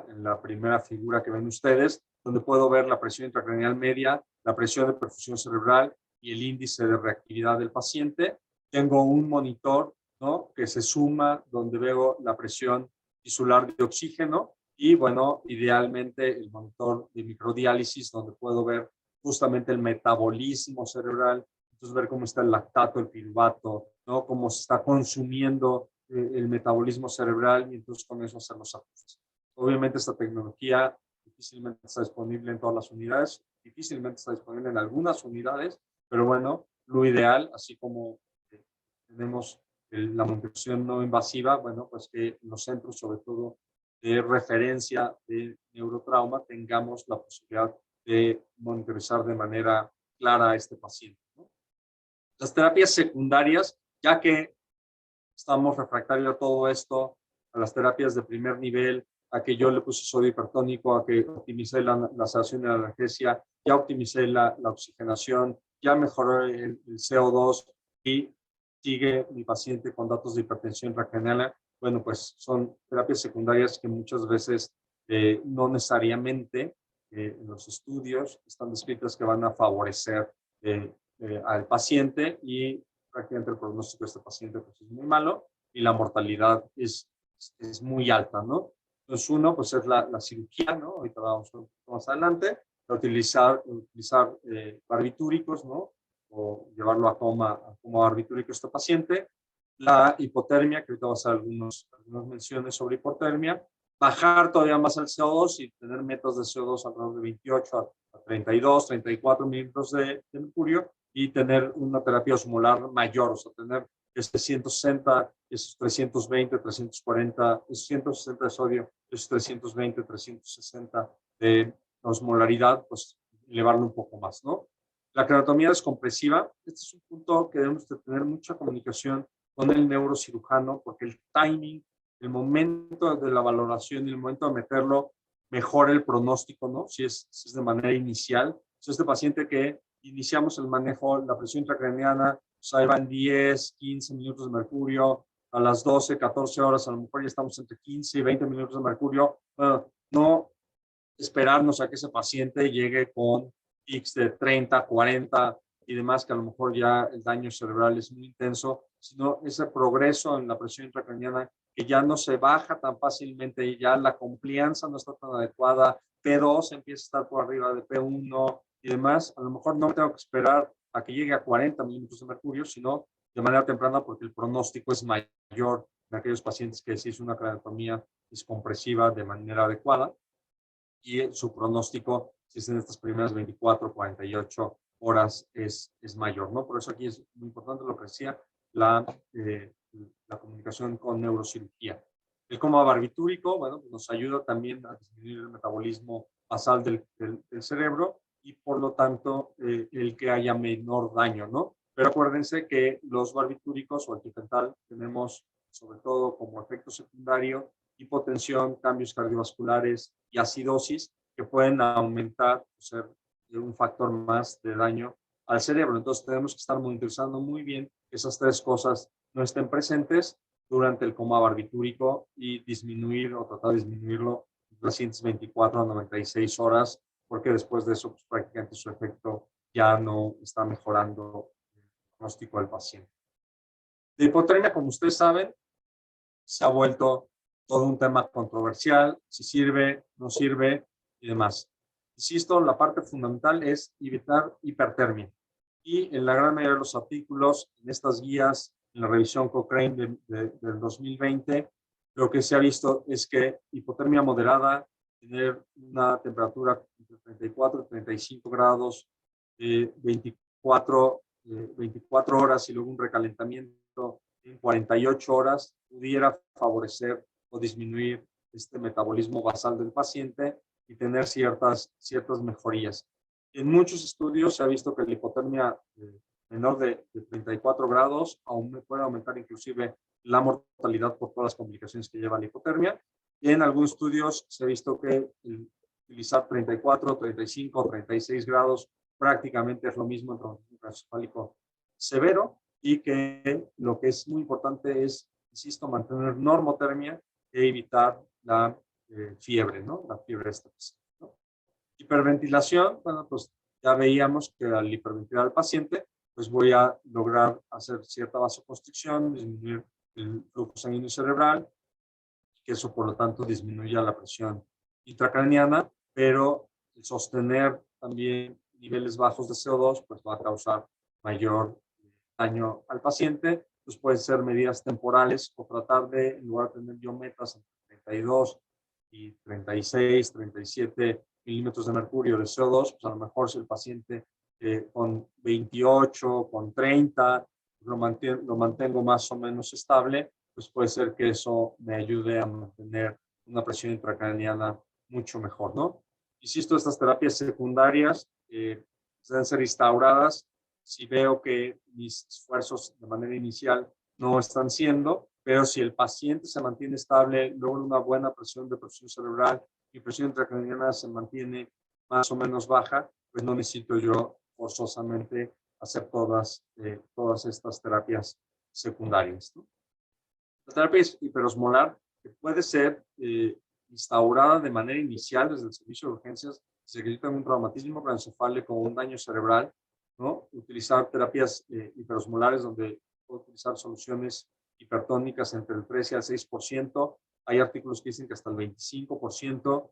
En la primera figura que ven ustedes, donde puedo ver la presión intracraneal media, la presión de perfusión cerebral y el índice de reactividad del paciente. Tengo un monitor, ¿no? Que se suma, donde veo la presión tisular de oxígeno y, bueno, idealmente el monitor de microdiálisis, donde puedo ver justamente el metabolismo cerebral, entonces ver cómo está el lactato, el piruvato, ¿no? Cómo se está consumiendo el metabolismo cerebral y entonces con eso hacer los ajustes. Obviamente esta tecnología difícilmente está disponible en todas las unidades, difícilmente está disponible en algunas unidades, pero bueno, lo ideal, así como tenemos la monitorización no invasiva, bueno, pues que los centros, sobre todo de referencia de neurotrauma, tengamos la posibilidad de monitorizar de manera clara a este paciente, ¿no? Las terapias secundarias, ya que estamos refractarios a todo esto, a las terapias de primer nivel, a que yo le puse sodio hipertónico, a que optimicé la sedación y la analgesia, ya optimicé la oxigenación, ya mejoré el CO2 y sigue mi paciente con datos de hipertensión intracraneal. Bueno, pues son terapias secundarias que muchas veces no necesariamente en los estudios están descritas que van a favorecer al paciente y prácticamente el pronóstico de este paciente pues, es muy malo y la mortalidad es muy alta, ¿no? Entonces, uno, pues es la cirugía, ¿no? Ahorita vamos más adelante, utilizar barbitúricos, ¿no? O llevarlo a coma barbitúrico este paciente. La hipotermia, que ahorita vamos a hacer algunas menciones sobre hipotermia. Bajar todavía más el CO2 y tener metas de CO2 alrededor de 28 a 32, 34 mililitros de mercurio y tener una terapia osmolar mayor, o sea, tener 160, esos 320, 340, esos 160 de sodio, esos 320, 360 de osmolaridad, pues elevarlo un poco más, ¿no? La craniotomía descompresiva, este es un punto que debemos de tener mucha comunicación con el neurocirujano, porque el timing, el momento de la valoración y el momento de meterlo, mejora el pronóstico, ¿no? Si es de manera inicial. Si este paciente que iniciamos el manejo, la presión intracraniana, pues ahí van 10, 15 minutos de mercurio, a las 12, 14 horas, a lo mejor ya estamos entre 15 y 20 minutos de mercurio. Bueno, no esperarnos a que ese paciente llegue con pics de 30, 40 y demás, que a lo mejor ya el daño cerebral es muy intenso, sino ese progreso en la presión intracraniana que ya no se baja tan fácilmente y ya la complianza no está tan adecuada, P2 empieza a estar por arriba de P1 y demás, a lo mejor no tengo que esperar a que llegue a 40 milímetros de mercurio, sino de manera temprana porque el pronóstico es mayor en aquellos pacientes que se hizo una craniotomía descompresiva de manera adecuada y su pronóstico, si es en estas primeras 24, 48 horas, es mayor, ¿no? Por eso aquí es muy importante lo que decía, la comunicación con neurocirugía. El coma barbitúrico, bueno, pues nos ayuda también a disminuir el metabolismo basal del cerebro y por lo tanto el que haya menor daño, ¿no? Pero acuérdense que los barbitúricos o el tifental tenemos sobre todo como efecto secundario hipotensión, cambios cardiovasculares y acidosis que pueden aumentar o ser un factor más de daño al cerebro. Entonces tenemos que estar monitorizando muy bien que esas tres cosas no estén presentes durante el coma barbitúrico y disminuir o tratar de disminuirlo en las siguientes 24 a 96 horas, porque después de eso pues, prácticamente su efecto ya no está mejorando el pronóstico del paciente. La hipotermia, como ustedes saben, se ha vuelto todo un tema controversial, si sirve, no sirve y demás. Insisto, la parte fundamental es evitar hipertermia. Y en la gran mayoría de los artículos, en estas guías, en la revisión Cochrane del 2020, lo que se ha visto es que hipotermia moderada, tener una temperatura entre 34 y 35 grados, 24 horas y luego un recalentamiento en 48 horas pudiera favorecer o disminuir este metabolismo basal del paciente y tener ciertas mejorías. En muchos estudios se ha visto que la hipotermia menor de 34 grados puede aumentar inclusive la mortalidad por todas las complicaciones que lleva la hipotermia. Y en algunos estudios se ha visto que utilizar 34, 35, 36 grados prácticamente es lo mismo en traumatismo craneoencefálico severo y que lo que es muy importante es, insisto, mantener normotermia e evitar la fiebre, ¿no? La fiebre establece, ¿no? Hiperventilación, bueno, pues ya veíamos que al hiperventilar al paciente, pues voy a lograr hacer cierta vasoconstricción, disminuir el flujo sanguíneo cerebral, que eso por lo tanto disminuye la presión intracraniana, pero el sostener también niveles bajos de CO2, pues va a causar mayor daño al paciente. Pues pueden ser medidas temporales o tratar de, en lugar de tener yo metas entre 32 y 36, 37 milímetros de mercurio de CO2, pues a lo mejor si el paciente con 28, con 30, lo mantengo más o menos estable, pues puede ser que eso me ayude a mantener una presión intracraniana mucho mejor, ¿no? Insisto, estas terapias secundarias deben ser instauradas si veo que mis esfuerzos de manera inicial no están siendo, pero si el paciente se mantiene estable, logra una buena presión de perfusión cerebral y presión intracraniana se mantiene más o menos baja, pues no necesito yo forzosamente hacer todas estas terapias secundarias, ¿no? La terapia hiperosmolar que puede ser instaurada de manera inicial desde el servicio de urgencias si se acredita un traumatismo craneoencefálico o un daño cerebral, ¿no? Utilizar terapias hiperosmolares donde puedo utilizar soluciones hipertónicas entre el 3 y el 6%. Hay artículos que dicen que hasta el 25%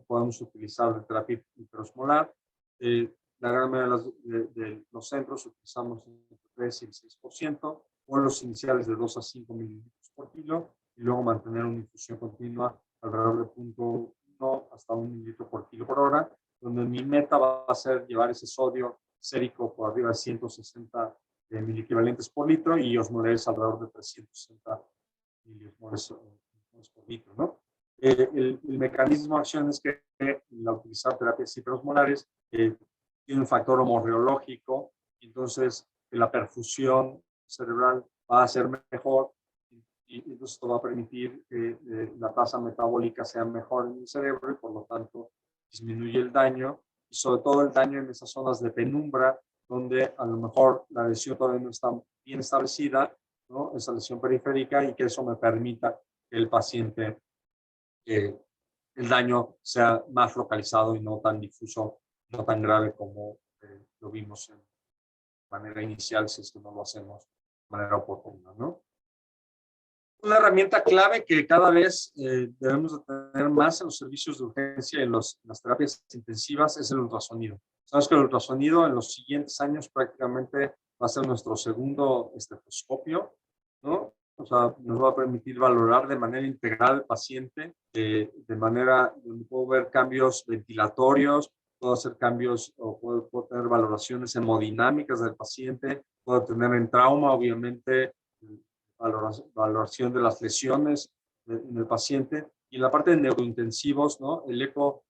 podemos utilizar de terapia hiperosmolar. La gran mayoría de los centros utilizamos entre el 3 y el 6%, o los iniciales de 2 a 5 mililitros por kilo, y luego mantener una infusión continua alrededor de 0.1 hasta 1 mililitro por kilo por hora, donde mi meta va a ser llevar ese sodio sérico por arriba de 160 miliequivalentes por litro y osmolares alrededor de 360 miliosmoles por litro, ¿no? El mecanismo de acción es que al utilizar terapias hiperosmolares tiene un factor homorreológico, entonces la perfusión cerebral va a ser mejor y entonces esto va a permitir que la tasa metabólica sea mejor en el cerebro y por lo tanto disminuye el daño y sobre todo el daño en esas zonas de penumbra donde a lo mejor la lesión todavía no está bien establecida, ¿no? Esa lesión periférica, y que eso me permita que el paciente, el daño sea más localizado y no tan difuso, no tan grave como lo vimos en manera inicial si es que no lo hacemos de manera oportuna, ¿no? Una herramienta clave que cada vez debemos de tener más en los servicios de urgencia y en las terapias intensivas es el ultrasonido. Sabes que el ultrasonido en los siguientes años prácticamente va a ser nuestro segundo estetoscopio, ¿no? O sea, nos va a permitir valorar de manera integral al paciente, de manera donde puedo ver cambios ventilatorios, puedo hacer cambios o puedo tener valoraciones hemodinámicas del paciente, puedo tener en trauma, obviamente, valoración de las lesiones en el paciente. Y en la parte de neurointensivos, ¿no? El eco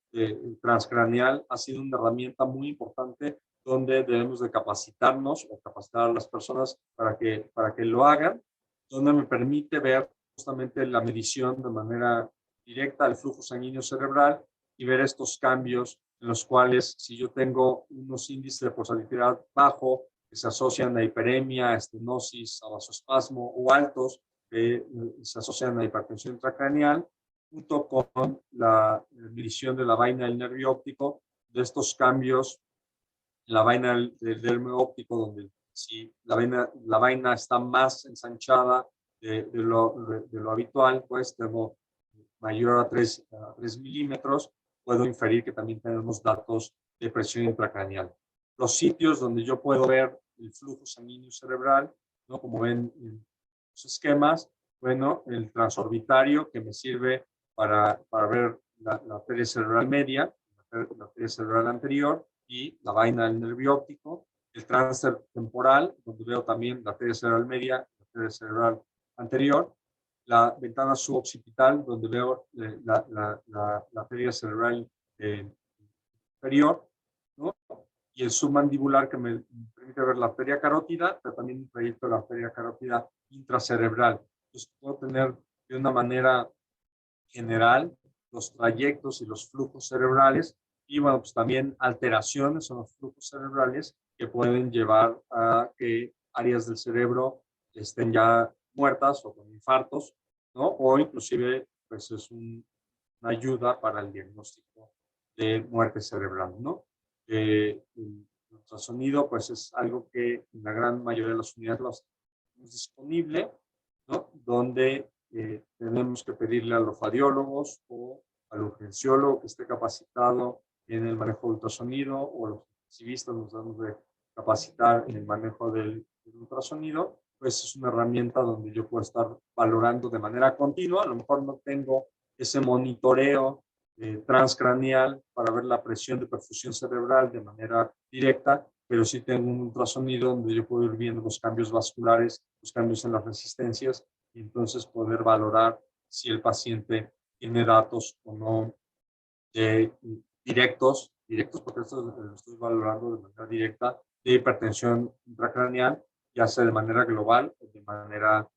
transcraneal ha sido una herramienta muy importante donde debemos de capacitarnos o capacitar a las personas para que lo hagan, donde me permite ver justamente la medición de manera directa del flujo sanguíneo cerebral y ver estos cambios en los cuales si yo tengo unos índices de pulsatilidad bajo que se asocian a hiperemia, a estenosis, a vasoespasmo, o altos que se asocian a hipertensión intracraneal, junto con la medición de la vaina del nervio óptico, de estos cambios en la vaina del nervio óptico, donde si la vaina está más ensanchada de lo habitual, pues tengo mayor a 3 milímetros, puedo inferir que también tenemos datos de presión intracraneal. Los sitios donde yo puedo ver el flujo sanguíneo cerebral, ¿no? Como ven en los esquemas, bueno, el transorbitario que me sirve para ver la arteria cerebral media, la arteria cerebral anterior y la vaina del nervio óptico, el transfer temporal, donde veo también la arteria cerebral media, la arteria cerebral anterior, la ventana suboccipital, donde veo la arteria cerebral inferior, ¿no? Y el submandibular, que me permite ver la arteria carótida, pero también un proyecto de la arteria carótida intracerebral. Entonces, puedo tener de una manera general los trayectos y los flujos cerebrales y, bueno, pues también alteraciones en los flujos cerebrales que pueden llevar a que áreas del cerebro estén ya muertas o con infartos, ¿no? O inclusive, pues es una ayuda para el diagnóstico de muerte cerebral, ¿no? El ultrasonido, pues es algo que en la gran mayoría de las unidades lo tenemos disponible, ¿no? Donde tenemos que pedirle a los radiólogos o al urgenciólogo que esté capacitado en el manejo de ultrasonido, o a los intensivistas nos damos de capacitar en el manejo del ultrasonido, pues es una herramienta donde yo puedo estar valorando de manera continua. A lo mejor no tengo ese monitoreo transcraneal para ver la presión de perfusión cerebral de manera directa, pero sí tengo un ultrasonido donde yo puedo ir viendo los cambios vasculares, los cambios en las resistencias, y entonces poder valorar si el paciente tiene datos o no directos porque esto lo estoy valorando de manera directa, de hipertensión intracraneal, ya sea de manera global o de manera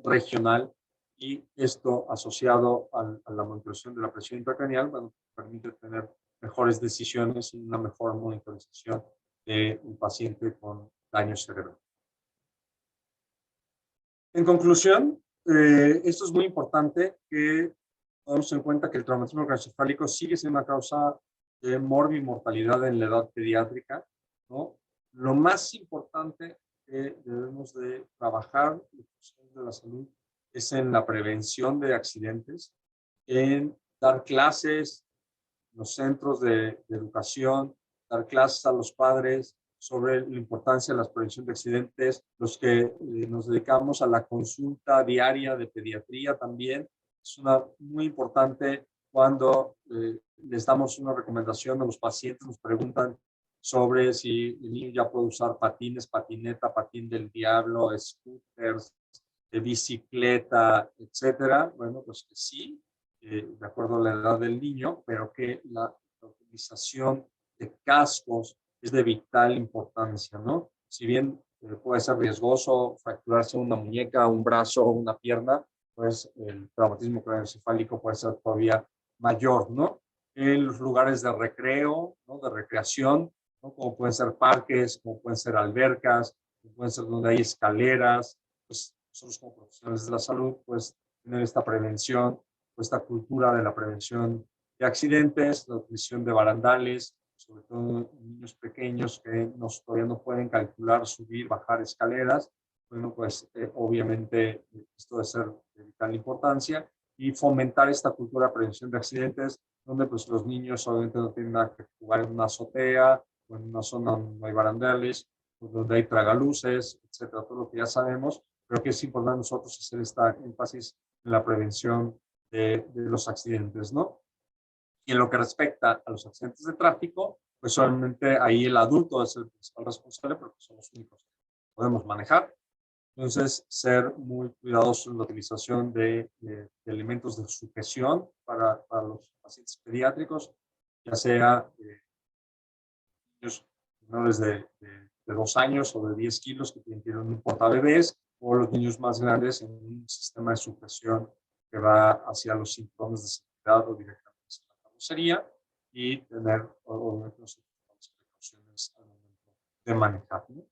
regional, y esto asociado a la monitorización de la presión intracraneal, bueno, permite tener mejores decisiones y una mejor monitorización de un paciente con daño cerebral. En conclusión, esto es muy importante que tomemos en cuenta que el traumatismo craneoencefálico sigue siendo una causa de morbimortalidad en la edad pediátrica, ¿no? Lo más importante que debemos de trabajar en los profesionales de la salud es en la prevención de accidentes, en dar clases en los centros de educación, dar clases a los padres sobre la importancia de la prevención de accidentes, los que nos dedicamos a la consulta diaria de pediatría también. Es muy importante cuando les damos una recomendación a los pacientes, nos preguntan sobre si el niño ya puede usar patines, patineta, patín del diablo, scooters, de bicicleta, etcétera. Bueno, pues que sí, de acuerdo a la edad del niño, pero que la utilización de cascos es de vital importancia, ¿no? Si bien puede ser riesgoso fracturarse una muñeca, un brazo o una pierna, pues el traumatismo craneoencefálico puede ser todavía mayor, ¿no? En los lugares de recreo, ¿no? De recreación, ¿no? Como pueden ser parques, como pueden ser albercas, como pueden ser donde hay escaleras, pues nosotros como profesionales de la salud, pues tener esta prevención, pues, esta cultura de la prevención de accidentes, la utilización de barandales, sobre todo en niños pequeños que todavía no pueden calcular, subir, bajar escaleras. Bueno, pues obviamente esto debe ser de vital importancia, y fomentar esta cultura de prevención de accidentes, donde pues los niños obviamente no tienen nada que jugar en una azotea o en una zona donde no hay barandales, donde hay tragaluces, etcétera, todo lo que ya sabemos, pero que es importante nosotros hacer esta énfasis en la prevención de los accidentes, ¿no? Y en lo que respecta a los accidentes de tráfico, pues solamente ahí el adulto es el principal responsable, porque son los únicos que podemos manejar. Entonces, ser muy cuidadosos en la utilización de elementos de sujeción para los pacientes pediátricos, ya sea niños menores de 2 años o de 10 kilos que tienen un portabebés, o los niños más grandes en un sistema de sujeción que va hacia los cinturones de seguridad o directamente hacia la carrocería, y tener obviamente las precauciones al momento de manejar, ¿no?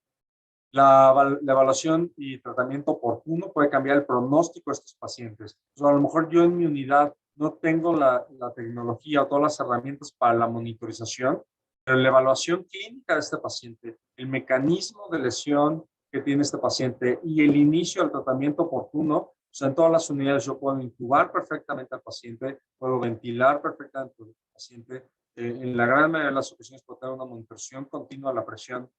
La evaluación y tratamiento oportuno puede cambiar el pronóstico de estos pacientes. O sea, a lo mejor yo en mi unidad no tengo la tecnología o todas las herramientas para la monitorización, pero la evaluación clínica de este paciente, el mecanismo de lesión que tiene este paciente y el inicio del tratamiento oportuno, o sea, en todas las unidades yo puedo intubar perfectamente al paciente, puedo ventilar perfectamente al paciente. En la gran mayoría de las ocasiones puedo tener una monitorización continua de la presión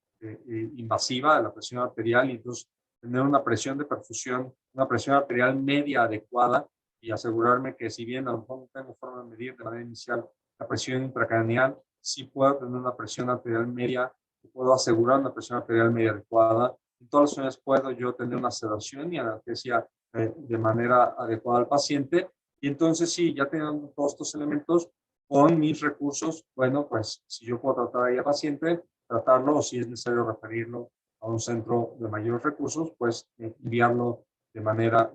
invasiva, de la presión arterial, y entonces tener una presión de perfusión, una presión arterial media adecuada, y asegurarme que, si bien a lo mejor no tengo forma de medir de manera inicial la presión intracraneal, sí puedo tener una presión arterial media, puedo asegurar una presión arterial media adecuada. En todas las ocasiones puedo yo tener una sedación y analgesia de manera adecuada al paciente, y entonces sí, ya teniendo todos estos elementos, con mis recursos, bueno, pues si yo puedo tratar ahí al paciente, tratarlo, o si es necesario referirlo a un centro de mayores recursos, pues enviarlo de manera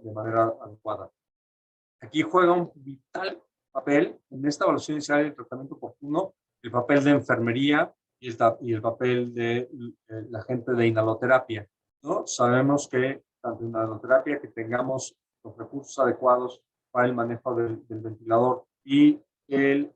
adecuada. Aquí juega un vital papel en esta evaluación inicial y el tratamiento oportuno, el papel de enfermería y el papel de la gente de inhaloterapia, ¿no? Sabemos que tanto en inhaloterapia, que tengamos los recursos adecuados para el manejo del ventilador, y el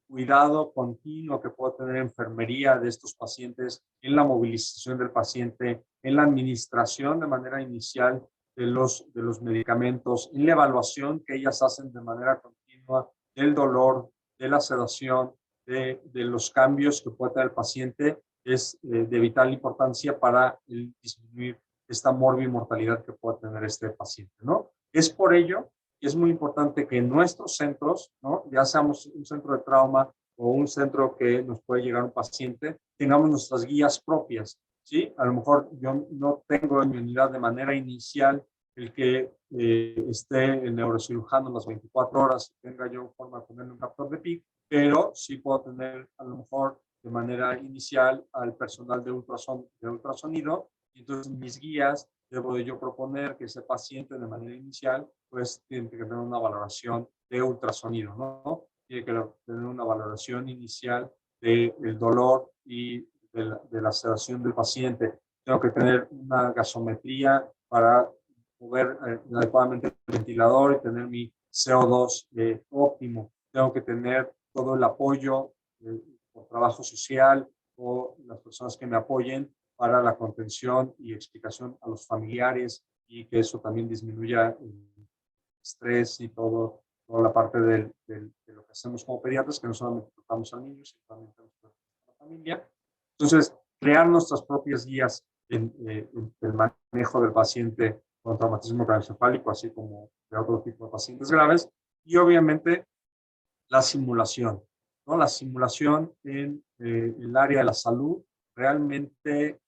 cuidado continuo que puede tener enfermería de estos pacientes en la movilización del paciente, en la administración de manera inicial de los medicamentos, en la evaluación que ellas hacen de manera continua del dolor, de la sedación, de los cambios que puede tener el paciente, es de vital importancia para disminuir esta morbimortalidad que puede tener este paciente, ¿no? Es por ello que es muy importante que en nuestros centros, ¿no? Ya seamos un centro de trauma o un centro que nos puede llegar un paciente, tengamos nuestras guías propias, ¿sí? A lo mejor yo no tengo en mi unidad de manera inicial el que esté el neurocirujano las 24 horas y tenga yo forma de ponerle un captor de PIC, pero sí puedo tener a lo mejor de manera inicial al personal de ultrasonido, y entonces mis guías debo de yo proponer que ese paciente de manera inicial, pues tiene que tener una valoración de ultrasonido, ¿no? Tiene que tener una valoración inicial del dolor y de la sedación del paciente. Tengo que tener una gasometría para mover adecuadamente el ventilador y tener mi CO2 óptimo. Tengo que tener todo el apoyo por trabajo social o las personas que me apoyen para la contención y explicación a los familiares y que eso también disminuya el estrés y toda la parte de lo que hacemos como pediatras, que no solamente tratamos al niño, sino también tratamos a la familia. Entonces, crear nuestras propias guías en el manejo del paciente con traumatismo craneoencefálico, así como de otro tipo de pacientes graves, y obviamente la simulación, ¿no? La simulación en el área de la salud, realmente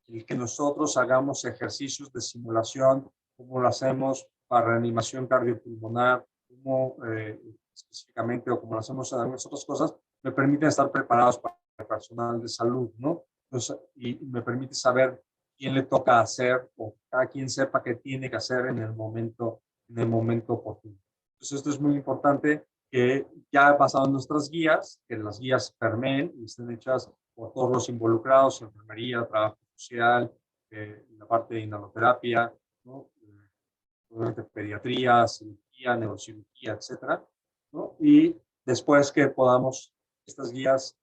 el que nosotros hagamos ejercicios de simulación, como lo hacemos para reanimación cardiopulmonar, como específicamente, o como lo hacemos en algunas otras cosas, me permite estar preparados para el personal de salud, ¿no? Entonces, y me permite saber quién le toca hacer, o cada quien sepa qué tiene que hacer en el momento oportuno. Entonces, esto es muy importante, que ya basado en nuestras guías, que las guías permeen y estén hechas por todos los involucrados, enfermería, trabajo social, la parte de inhaloterapia, ¿no? Obviamente pediatría, cirugía, neurocirugía, etcétera, ¿no? Y después que podamos estas guías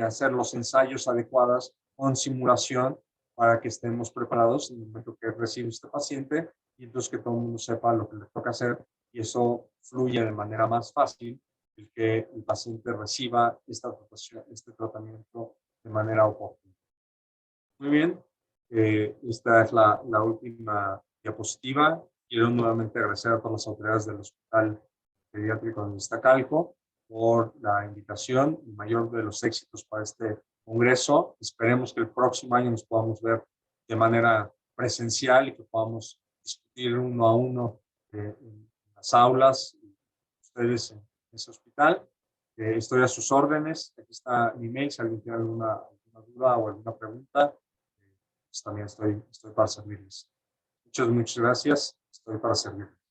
hacer los ensayos adecuados con simulación para que estemos preparados en el momento que recibe este paciente y entonces que todo el mundo sepa lo que le toca hacer y eso fluye de manera más fácil el que el paciente reciba este tratamiento de manera oportuna. Muy bien, esta es la última diapositiva. Quiero nuevamente agradecer a todas las autoridades del Hospital Pediátrico de Iztacalco por la invitación y mayor de los éxitos para este congreso. Esperemos que el próximo año nos podamos ver de manera presencial y que podamos discutir uno a uno en las aulas, ustedes en ese hospital. Estoy a sus órdenes. Aquí está mi mail si alguien tiene alguna duda o alguna pregunta. Pues también estoy para servirles. Muchas gracias. Estoy para servirles.